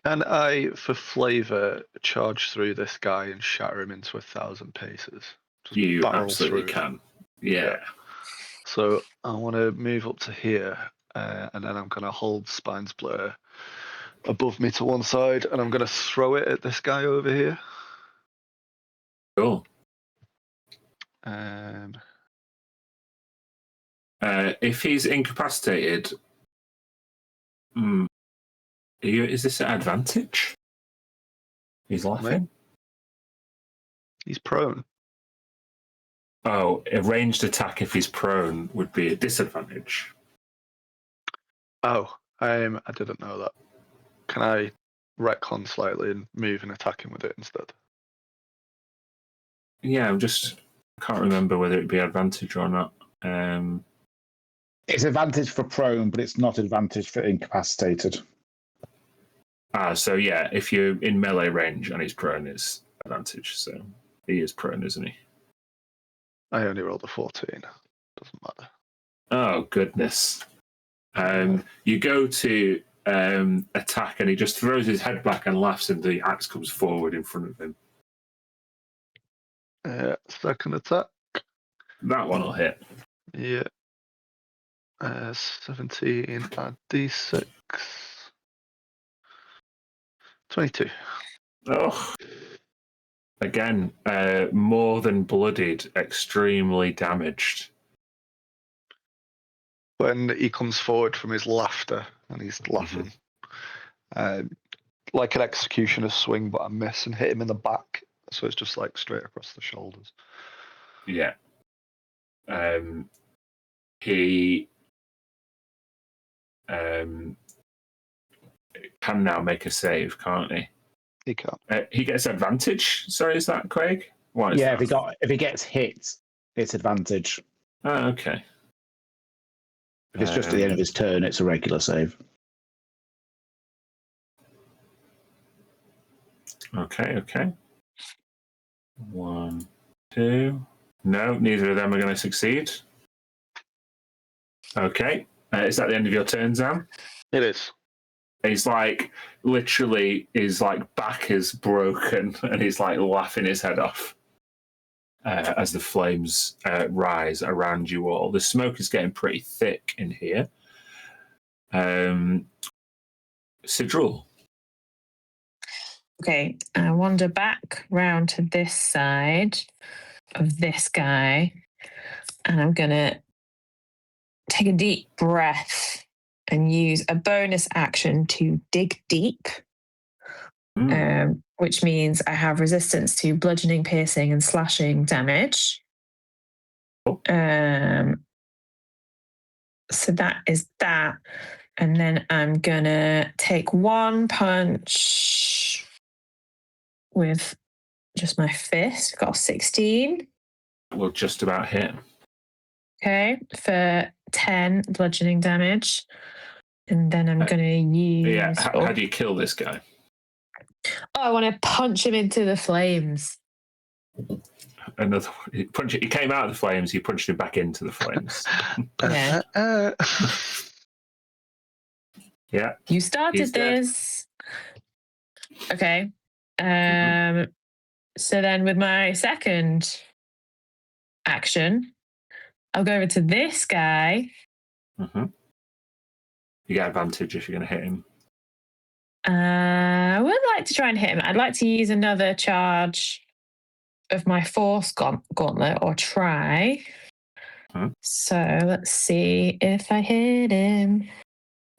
Can I, for flavour, charge through this guy and shatter him into 1,000 pieces? Just You barrel absolutely through. can. Yeah. So I want to move up to here, and then I'm going to hold Spine's Blur above me to one side, and I'm going to throw it at this guy over here. Cool. If he's incapacitated, is this an advantage? He's laughing. He's prone. Oh, a ranged attack if he's prone would be a disadvantage. Oh, I didn't know that. Can I retcon slightly and move and attack him with it instead? Yeah, I can't remember whether it'd be advantage or not. It's advantage for prone, but it's not advantage for incapacitated. So yeah, if you're in melee range and he's prone, it's advantage. So he is prone, isn't he? I only rolled a 14. Doesn't matter. Oh, goodness. You go to attack, and he just throws his head back and laughs, and the axe comes forward in front of him. Second attack. That one will hit. Yeah. 17 and D6. 22. Oh. Again, more than bloodied, extremely damaged. When he comes forward from his laughter, and he's laughing, like an executioner's swing, but I miss and hit him in the back. So it's just like straight across the shoulders. Yeah. He can now make a save, can't he? He can't. He gets advantage. Sorry, is that Craig? What is Yeah, that? if he gets hit, it's advantage. Oh, okay. If it's just at the end of his turn, it's a regular save. Okay. 1, 2. No, neither of them are going to succeed. Okay. Is that the end of your turn, Zam? It is. He's like, literally, his like back is broken, and he's like laughing his head off as the flames rise around you all. The smoke is getting pretty thick in here. Sidrul. Okay, I wander back round to this side of this guy, and I'm gonna take a deep breath and use a bonus action to dig deep, which means I have resistance to bludgeoning, piercing, and slashing damage. So that is that. And then I'm gonna take one punch with just my fist. Got a 16. Will just about hit. Okay, for 10 bludgeoning damage. And then I'm going to use... Yeah, how do you kill this guy? Oh, I want to punch him into the flames. He came out of the flames, you punched him back into the flames. Yeah. Yeah. You started this. Okay. So then with my second action, I'll go over to this guy. You get advantage if you're going to hit him. I would like to try and hit him. I'd like to use another charge of my force gauntlet, or try. So let's see if I hit him.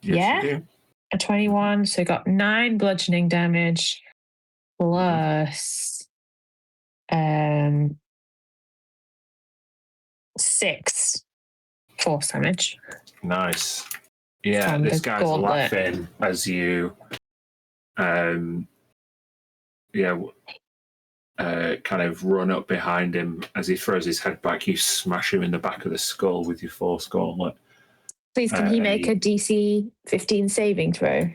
Yes, you do. A 21. So I got 9 bludgeoning damage plus 6 force damage. Nice. Yeah, From this the guy's gauntlet. laughing as you kind of run up behind him. As he throws his head back, you smash him in the back of the skull with your force gauntlet. Please, can he make a DC 15 saving throw?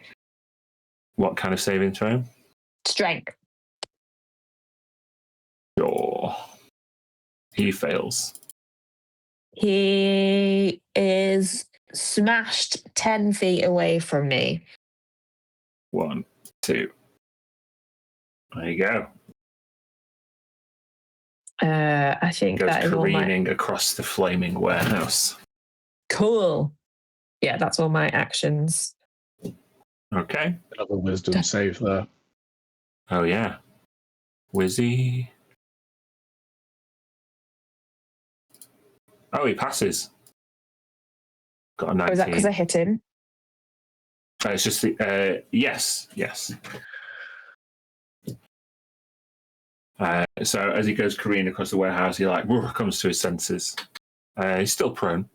What kind of saving throw? Strength. Sure. He fails. He is smashed 10 feet away from me. 1, 2. There you go. I think Goes that is all my... careening across the flaming warehouse. Cool. Yeah, that's all my actions. Okay. Another wisdom save there. Oh, yeah. Wizzy. Oh, he passes. Got a 19. Oh, is that because I hit him? It's just the... yes. So as he goes careening across the warehouse, he comes to his senses. He's still prone.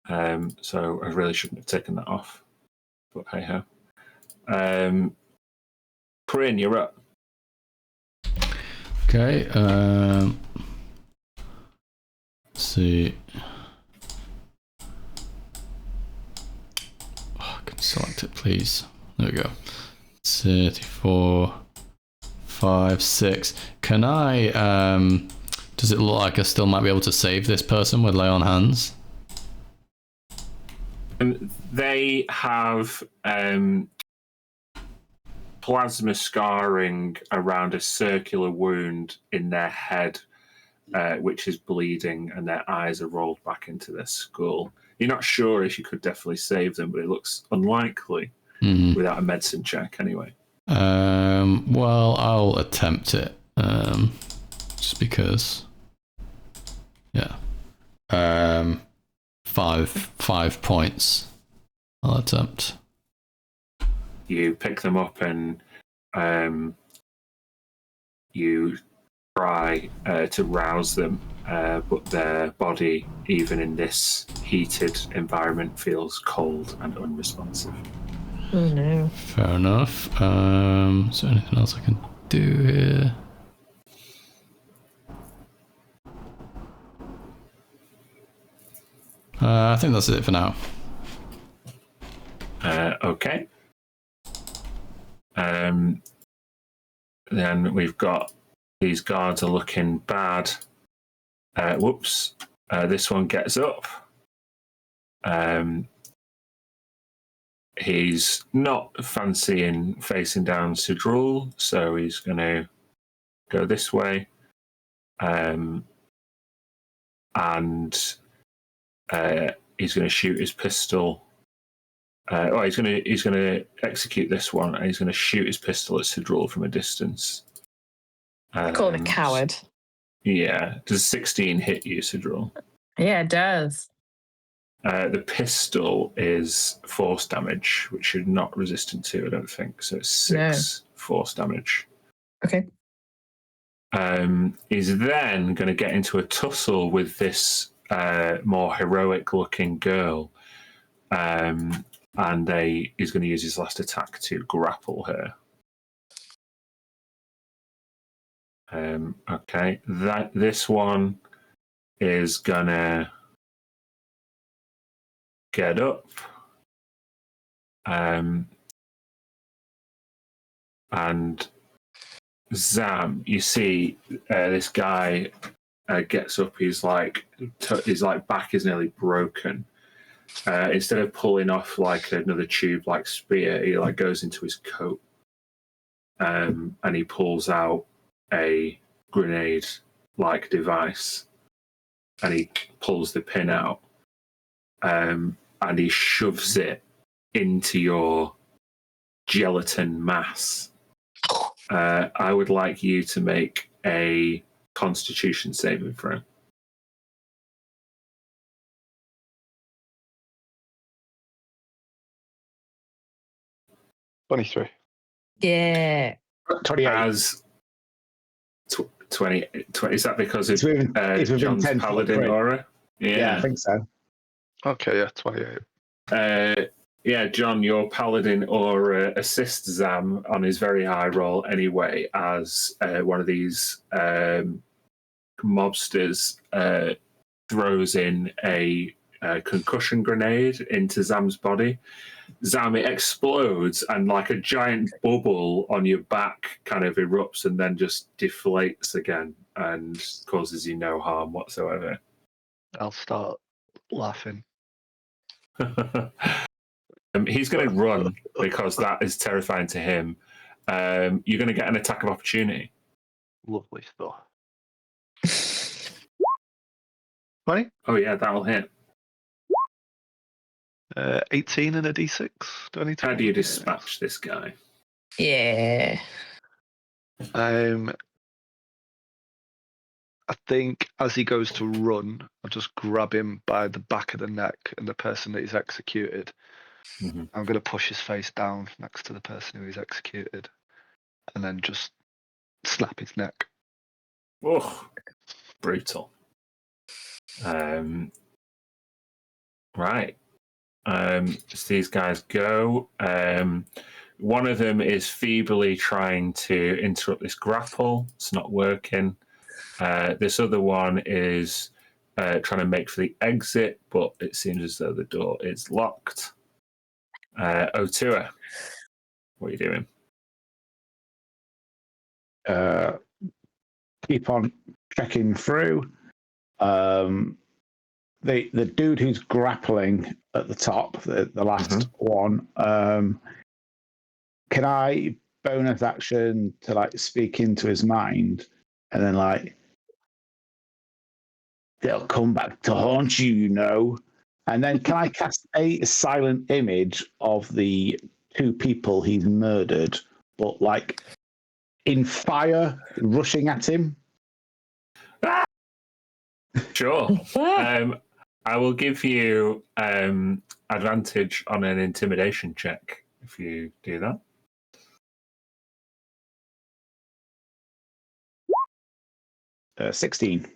So I really shouldn't have taken that off. But hey ho. Corinne, you're up. Okay. Let's see. Oh, can you select it, please? There we go. 34, 5, 6. Can I? Does it look like I still might be able to save this person with lay on hands? They have plasma scarring around a circular wound in their head, which is bleeding, and their eyes are rolled back into their skull. You're not sure if you could definitely save them, but it looks unlikely without a medicine check anyway. Well, I'll attempt it. Just because. Yeah. 5 points. I'll attempt. You pick them up and you try to rouse them, but their body, even in this heated environment, feels cold and unresponsive. Oh no. Fair enough. Is there anything else I can do here? I think that's it for now. Okay. Then we've got these guards are looking bad. Whoops. This one gets up. He's not fancying facing down Sidrul, so he's going to go this way. And he's going to shoot his pistol. He's going to execute this one, and he's going to shoot his pistol at Sidrul from a distance. Call him a coward. Yeah. Does 16 hit you, Sidrul? Yeah, it does. The pistol is force damage, which you're not resistant to, I don't think. So it's 6 force damage. Okay. He's then going to get into a tussle with this more heroic-looking girl, and he's going to use his last attack to grapple her. Okay, this one is going to get up, and Zam, you see this guy gets up. He's like back is nearly broken. Instead of pulling off like another tube like spear, he like goes into his coat, and he pulls out a grenade like device, and he pulls the pin out, and he shoves it into your gelatin mass. I would like you to make a Constitution saving throw. $23. Yeah. 28. As 20, is that because of It's within John's 10 paladin foot, aura? Yeah, I think so. Okay, yeah, 28. Yeah, John, your paladin aura assists Zam on his very high roll anyway, as one of these mobsters throws in a concussion grenade into Zam's body. Zam, it explodes, and like a giant bubble on your back kind of erupts and then just deflates again and causes you no harm whatsoever. I'll start laughing. He's going to run because that is terrifying to him. You're going to get an attack of opportunity. Lovely stuff. 20? Oh, yeah, that'll hit. 18 and a D6. Do I need to? How do you dispatch this guy? Yeah. I think as he goes to run, I'll just grab him by the back of the neck and the person that he's executed. Mm-hmm. I'm going to push his face down next to the person who he's executed and then just snap his neck. Oh, brutal. Right. As these guys go, one of them is feebly trying to interrupt this grapple. It's not working. This other one is trying to make for the exit, but it seems as though the door is locked. Otua, what are you doing? Keep on checking through. The dude who's grappling at the top, the last one. Can I bonus action to like speak into his mind, and then like they'll come back to haunt you, you know. And then can I cast a silent image of the two people he's murdered, but like in fire, rushing at him? Sure. I will give you advantage on an intimidation check if you do that. Uh, 16.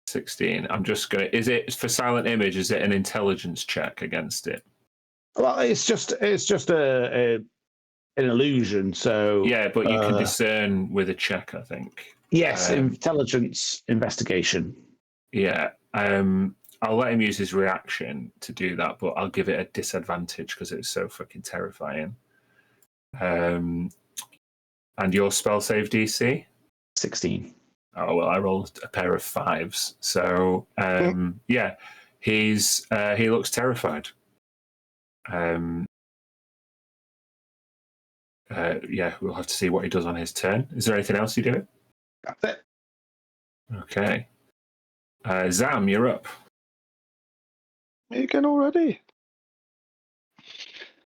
16. I'm just going to... Is it for silent image, is it an intelligence check against it? Well, it's just an illusion. So Yeah, but you can discern with a check, I think. Yes, intelligence investigation. Yeah. I'll let him use his reaction to do that, but I'll give it a disadvantage because it's so fucking terrifying. And your spell save DC? 16. Oh, well, I rolled a pair of 5s. So, yeah, he looks terrified. Yeah, we'll have to see what he does on his turn. Is there anything else you do? That's it. Okay. Zam, you're up. Me again already?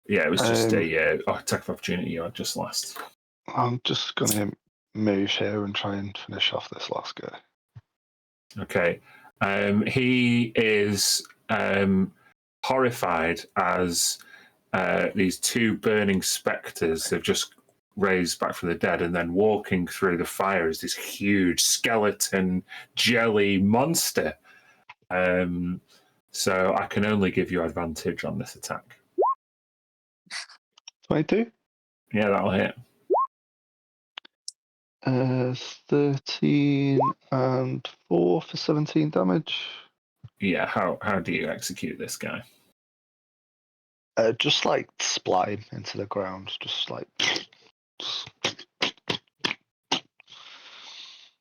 Yeah, it was just a attack of opportunity you had just last. I'm just going to move here and try and finish off this last guy. Okay. He is horrified as these two burning spectres have just raised back from the dead, and then walking through the fire is this huge skeleton jelly monster. So I can only give you advantage on this attack. 22? Yeah, that'll hit. 13 and 4 for 17 damage. Yeah, how do you execute this guy? Just like splat him into the ground. Just like.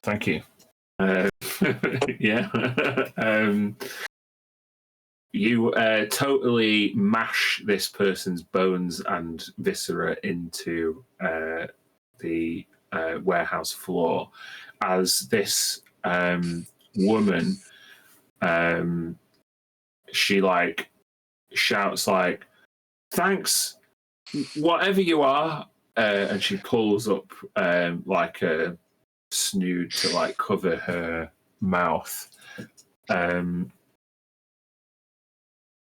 Thank you. Yeah. You totally mash this person's bones and viscera into the warehouse floor as this woman, she like shouts like, "Thanks, whatever you are," and she pulls up like a snood to like cover her mouth.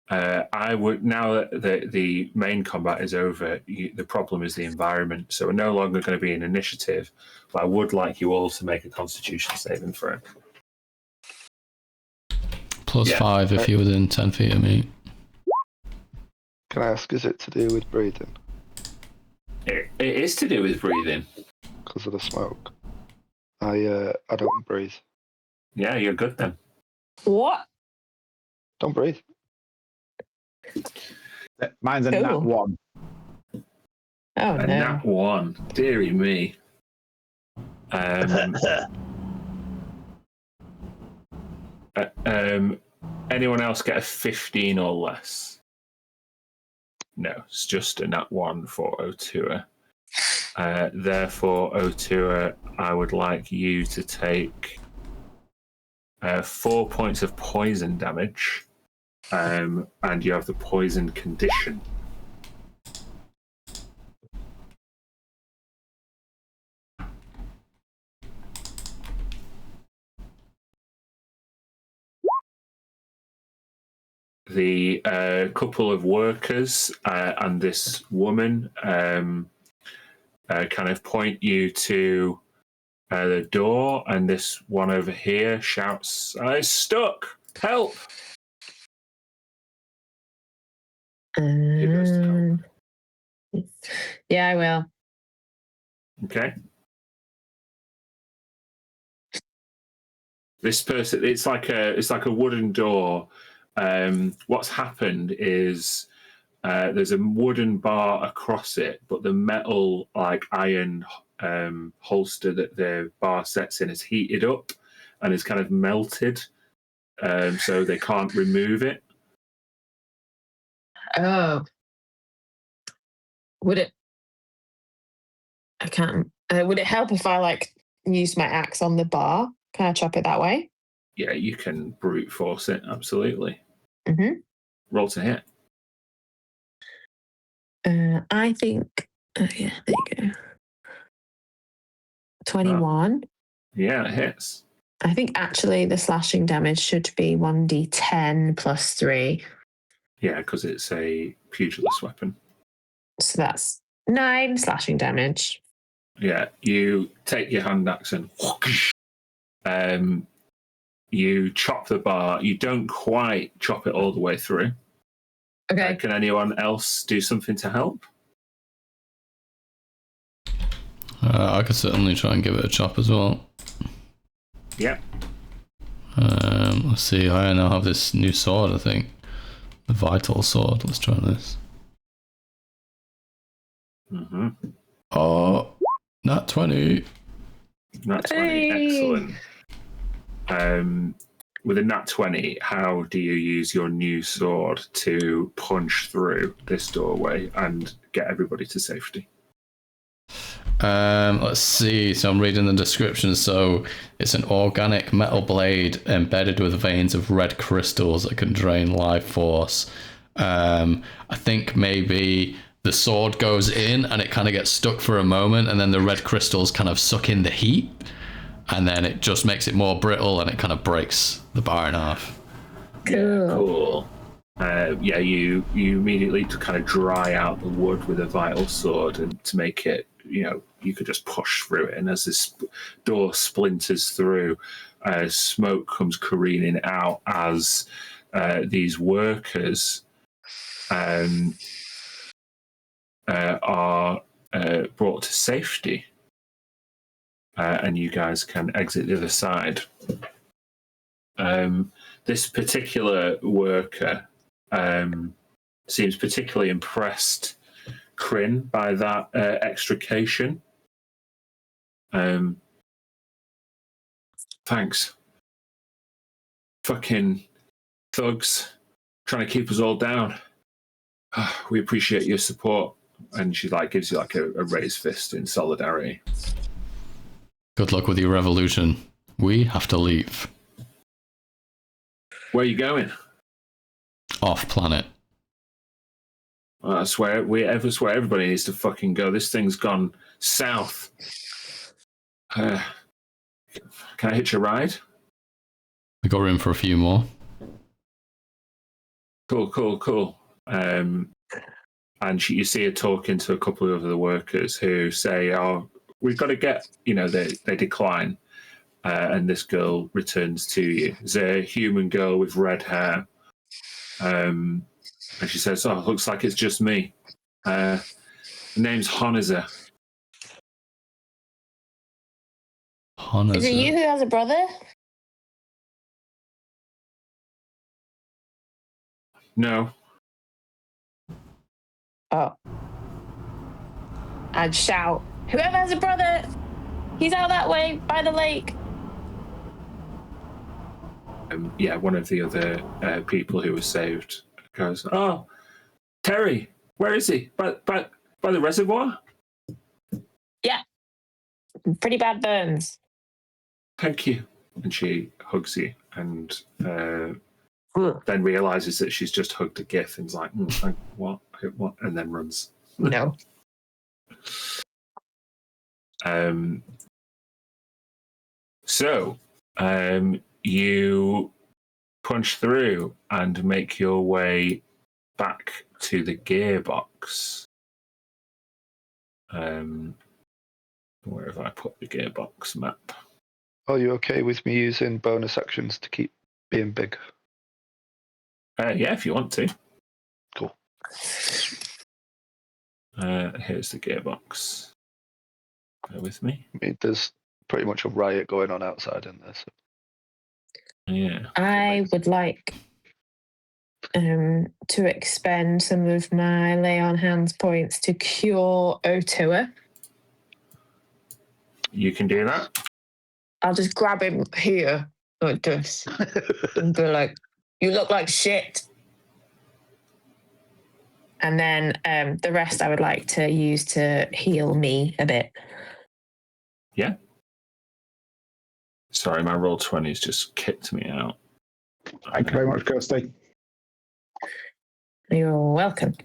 I would, now that the main combat is over, the problem is the environment, so we're no longer going to be an initiative, but I would like you all to make a constitution saving throw. +5 if you're within 10 feet of me. Can I ask, is it to do with breathing? It is to do with breathing. Because of the smoke. I don't breathe. Yeah, you're good then. What? Don't breathe. Mine's a Cool. nat 1. Oh, A no. nat 1. Deary me. Anyone else get a 15 or less? No, it's just a nat 1 for Otua. Therefore, Otua, I would like you to take 4 points of poison damage, and you have the poison condition. The couple of workers and this woman kind of point you to the door, and this one over here shouts, "I'm stuck! Help!" Who goes to help? Yeah, I will. Okay. This person, it's like a wooden door. What's happened is there's a wooden bar across it, but the metal like iron holster that the bar sets in is heated up, and it's kind of melted, so they can't remove it. Oh. Would it? I can't. Would it help if I like use my axe on the bar? Can I chop it that way? Yeah, you can brute force it, absolutely. Mm-hmm. Roll to hit. I think. Oh yeah, there you go. 21. Yeah, it hits. I think actually the slashing damage should be 1d10 plus 3. Yeah, because it's a pugilist weapon. So that's 9 slashing damage. Yeah, you take your hand axe and you chop the bar. You don't quite chop it all the way through. Okay. Can anyone else do something to help? I could certainly try and give it a chop as well. Yeah. Let's see. I now have this new sword, I think. The vital sword. Let's try this. Mm-hmm. Oh, nat 20. Nat 20, Hey. excellent. With a nat 20, how do you use your new sword to punch through this doorway and get everybody to safety? Let's see. So I'm reading the description. So it's an organic metal blade embedded with veins of red crystals that can drain life force. I think maybe the sword goes in and it kind of gets stuck for a moment, and then the red crystals kind of suck in the heat, and then it just makes it more brittle and it kind of breaks the bar in half. Cool. Yeah, you immediately to kind of dry out the wood with a vital sword, and to make it, you could just push through it. And as this door splinters through, smoke comes careening out as these workers are brought to safety, and you guys can exit the other side. This particular worker seems particularly impressed, Kryn, by that extrication. Thanks. Fucking thugs trying to keep us all down. We appreciate your support. And she gives you a raised fist in solidarity. Good luck with your revolution. We have to leave. Where are you going? Off planet. I swear everybody needs to fucking go. This thing's gone south. Can I hitch a ride? We got room for a few more. Cool. And you see her talking to a couple of the workers who say, "Oh, we've got to get," they decline. And this girl returns to you. It's a human girl with red hair. And she says, "Oh, looks like it's just me. The name's Honizer." Is it you who has a brother? No. Oh. I'd shout, "Whoever has a brother, he's out that way by the lake." Yeah, one of the other people who was saved goes, "Oh, Terry, where is he? By the reservoir?" Yeah. Pretty bad burns. "Thank you." And she hugs you, and then realizes that she's just hugged a gif, and is like, what? And then runs. No. So, you punch through and make your way back to the gearbox. Where have I put the gearbox map? Are you okay with me using bonus actions to keep being big? Yeah, if you want to. Cool. Here's the gearbox. Bear with me. I mean, there's pretty much a riot going on outside in there. So. Yeah. I would like to expend some of my lay on hands points to cure Otua. You can do that. I'll just grab him here like this and be like, "You look like shit." And then the rest I would like to use to heal me a bit. Yeah. Sorry, my roll 20's just kicked me out. Thank you very much, Kirsty. You're welcome.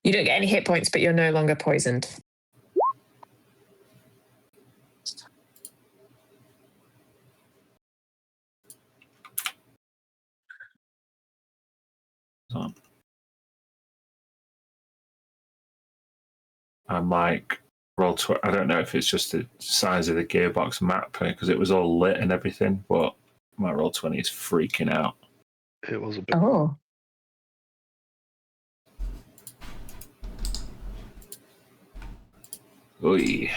You don't get any hit points, but you're no longer poisoned. I'm like, I don't know if it's just the size of the gearbox map because it was all lit and everything, but my roll 20 is freaking out. It was a bit. Oh. Oy.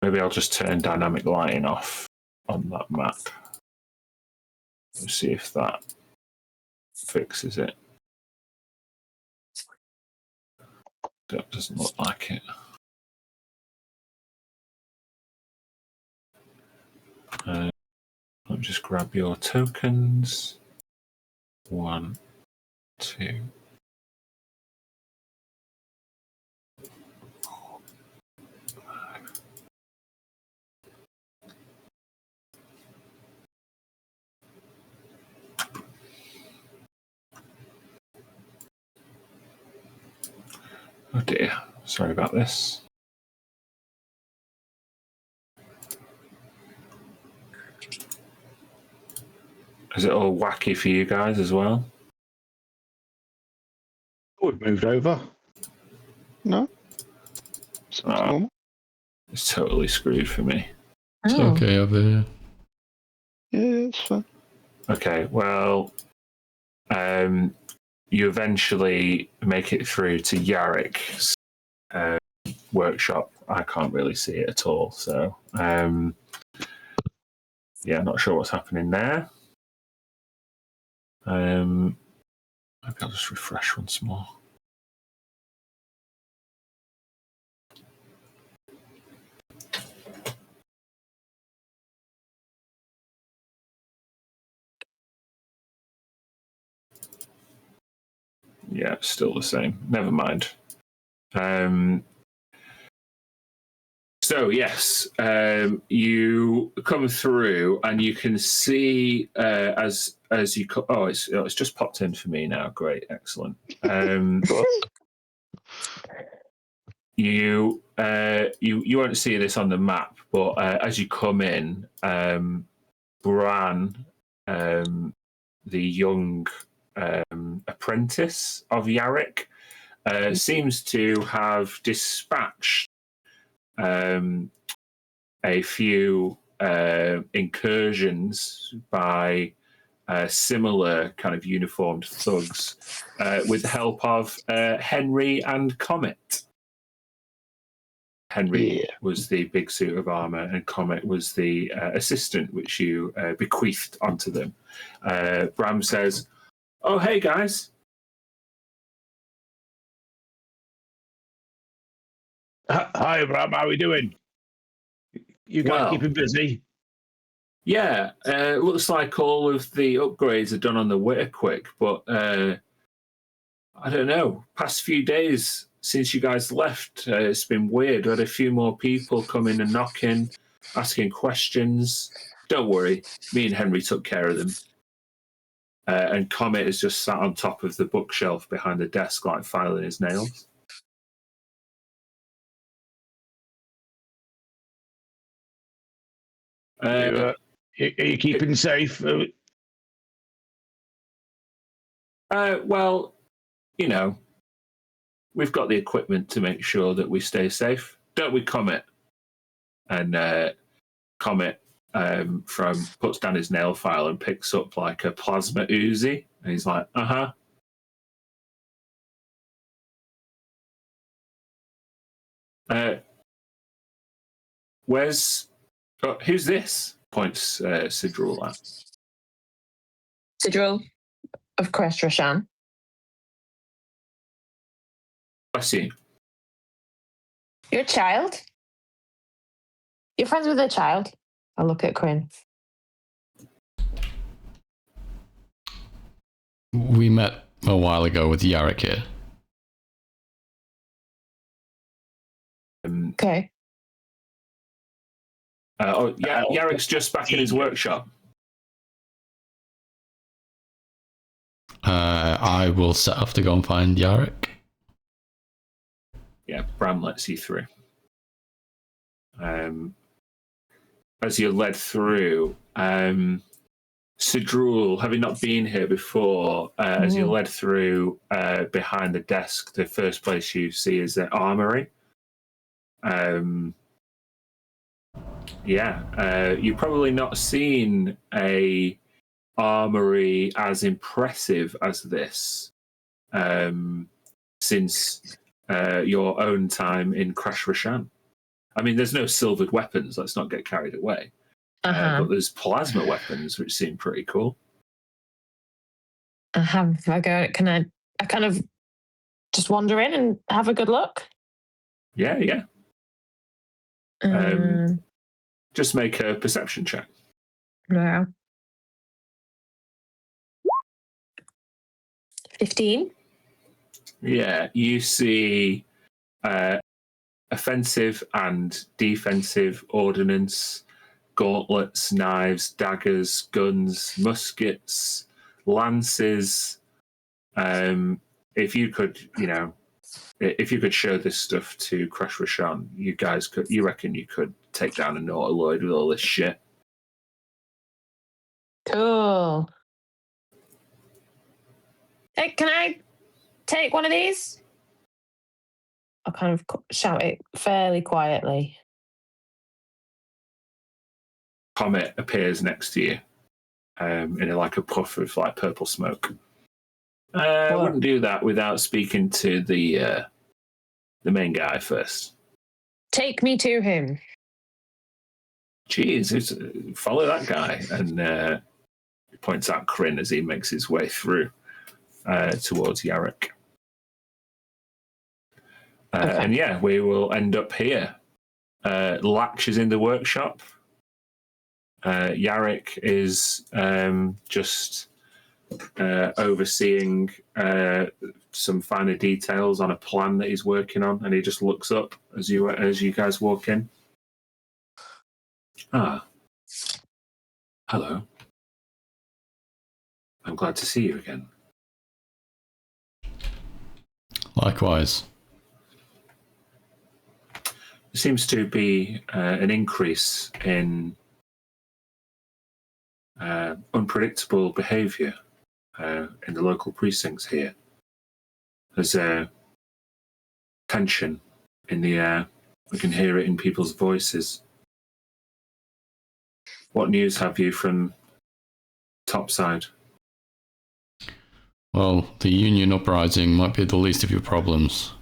Maybe I'll just turn dynamic lighting off on that map. Let's see if that fixes it. That doesn't look like it. Let me just grab your tokens. 1, 2. Oh dear, sorry about this. Is it all wacky for you guys as well? We've moved over. No. Sounds normal. It's totally screwed for me. It's okay over here. Yeah, it's fine. Okay, well, you eventually make it through to Yarrick's workshop. I can't really see it at all, so yeah, not sure what's happening there. Maybe I'll just refresh once more. Yeah, it's still the same. Never mind. So yes, you come through and you can see as you it's just popped in for me now. Great, excellent. You won't see this on the map, but as you come in, Bran, the young apprentice of Yarrick, seems to have dispatched a few incursions by similar kind of uniformed thugs with the help of Henry and Comet. Henry was the big suit of armor, and Comet was the assistant which you bequeathed onto them. Bram says, "Oh, hey guys." Hi, Bram. How are we doing? You guys keeping busy? Yeah, looks like all of the upgrades are done on the Witter quick, but I don't know. Past few days since you guys left, it's been weird. We had a few more people coming and knocking, asking questions. Don't worry, me and Henry took care of them. And Comet is just sat on top of the bookshelf behind the desk, like filing his nails. Are you keeping safe? Well, you know, we've got the equipment to make sure that we stay safe, don't we, Comet? And Comet puts down his nail file and picks up like a plasma Uzi, and he's like, who's this? Points Sidrul at. Sidrul, of course, Roshan. Bless you. You're a child? You're friends with a child? I look at Corinne. We met a while ago with Yarrick here. Okay. Yarrick's just back in his workshop. I will set off to go and find Yarrick. Yeah, Bram lets you through. As you're led through, Sidrul, having not been here before, as you're led through behind the desk, the first place you see is the armory. You've probably not seen a armory as impressive as this since your own time in Crash Rashan. I mean, there's no silvered weapons. Let's not get carried away. But there's plasma weapons, which seem pretty cool. Can I kind of just wander in and have a good look? Yeah. Just make a perception check. Yeah. 15. Yeah, you see offensive and defensive ordnance, gauntlets, knives, daggers, guns, muskets, lances. If you could show this stuff to Crash Rashan, you reckon you could take down a Nautiloid with all this shit? Cool. Hey, can I take one of these? I'll kind of shout it fairly quietly. Comet appears next to you in a puff of purple smoke. I wouldn't do that without speaking to the main guy first. Take me to him. Jeez, follow that guy. And he points out Kryn as he makes his way through towards Yarrick. Okay. And yeah, we will end up here. Latch is in the workshop. Yarrick is just overseeing some finer details on a plan that he's working on, and he just looks up as you guys walk in. Hello. I'm glad to see you again. Likewise. There seems to be an increase in unpredictable behaviour in the local precincts here. There's a tension in the air. We can hear it in people's voices. What news have you from topside? Well, the Union uprising might be the least of your problems.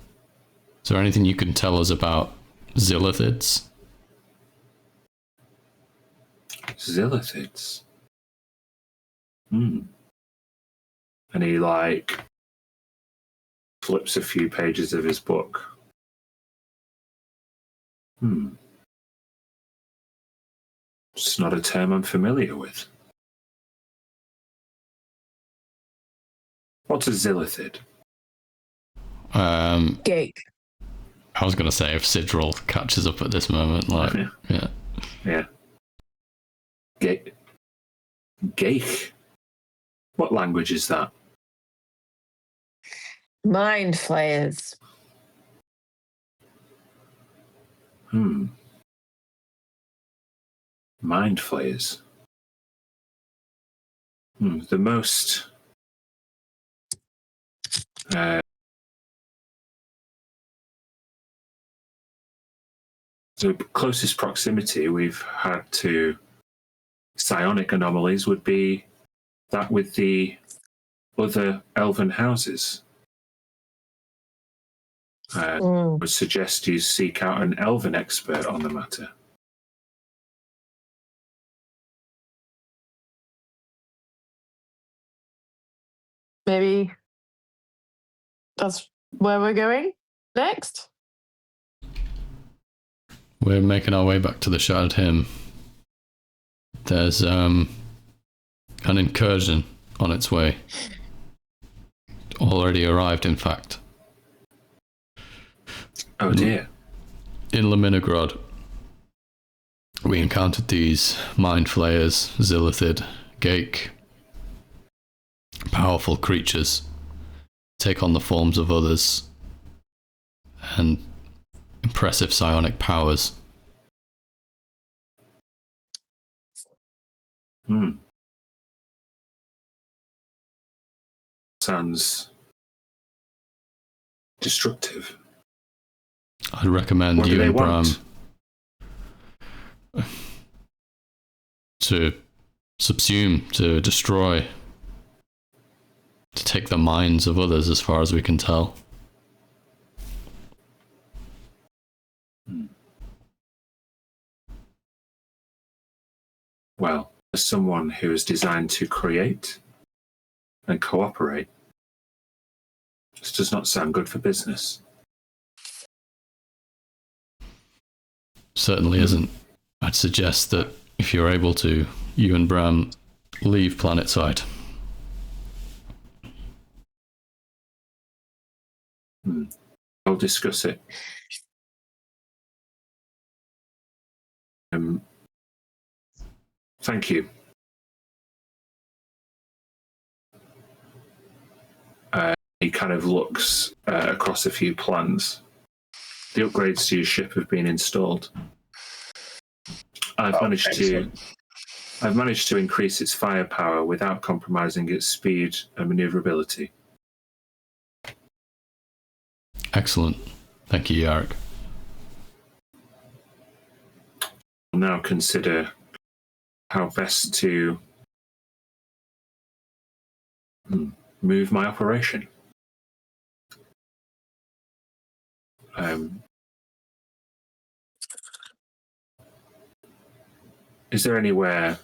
Is there anything you can tell us about Zillithids? Zillithids? And he flips a few pages of his book. It's not a term I'm familiar with. What's a Zillithid? Gate. I was going to say if Sidril catches up at this moment, Yeah. Gaich? What language is that? Mind flayers. Mind flayers. The most the closest proximity we've had to psionic anomalies would be that with the other elven houses. Would suggest you seek out an elven expert on the matter. Maybe that's where we're going next? we're making our way back to the Shattered Hymn, there's an incursion on its way. Already arrived, in fact. Oh dear. In Leminigrod, we encountered these mind flayers, Zilithid, Gake. Powerful creatures take on the forms of others and impressive psionic powers. Sounds destructive. I'd recommend What do you they and Bram want? to subsume, to destroy, to take the minds of others as far as we can tell. Well, as someone who is designed to create and cooperate, this does not sound good for business. Certainly isn't. I'd suggest that if you're able to, you and Bram leave planetside. I'll discuss it. Thank you. He kind of looks across a few plans. The upgrades to your ship have been installed. I've managed to increase its firepower without compromising its speed and maneuverability. Excellent. Thank you, Yarrick. I'll now consider how best to move my operation. Is there anywhere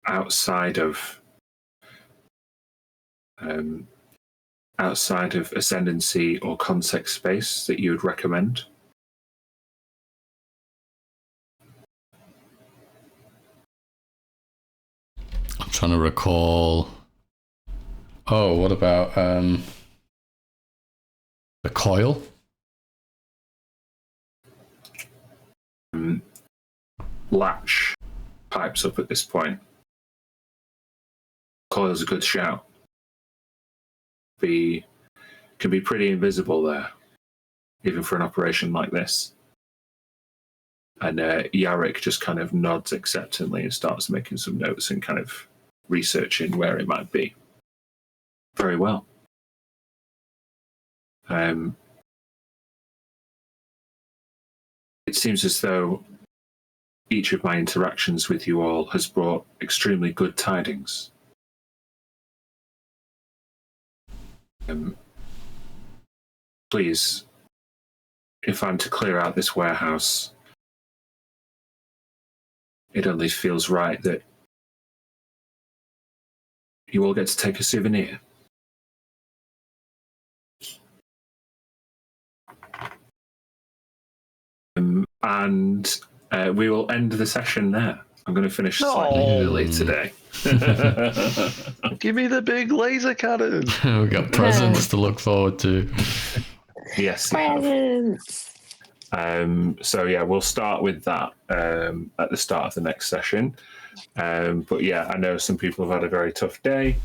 outside of ascendancy or context space that you would recommend? I'm trying to recall. Oh, what about the coil? Latch pipes up at this point. Coil's a good shout. Can be pretty invisible there, even for an operation like this. And Yarrick just kind of nods acceptantly and starts making some notes and kind of researching where it might be. Very well. It seems as though each of my interactions with you all has brought extremely good tidings. Please, if I'm to clear out this warehouse, it only feels right that you all get to take a souvenir. And we will end the session there. I'm going to finish slightly early today. Give me the big laser cannon. We've got presents to look forward to. Yes. you have. Presents. So yeah, we'll start with that at the start of the next session. But yeah, I know some people have had a very tough day,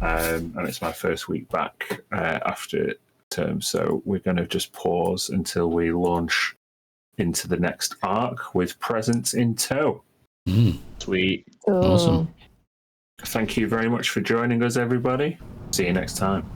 and it's my first week back after term. So we're going to just pause until we launch into the next arc with presents in tow. Sweet. Awesome. Thank you very much for joining us, everybody. See you next time.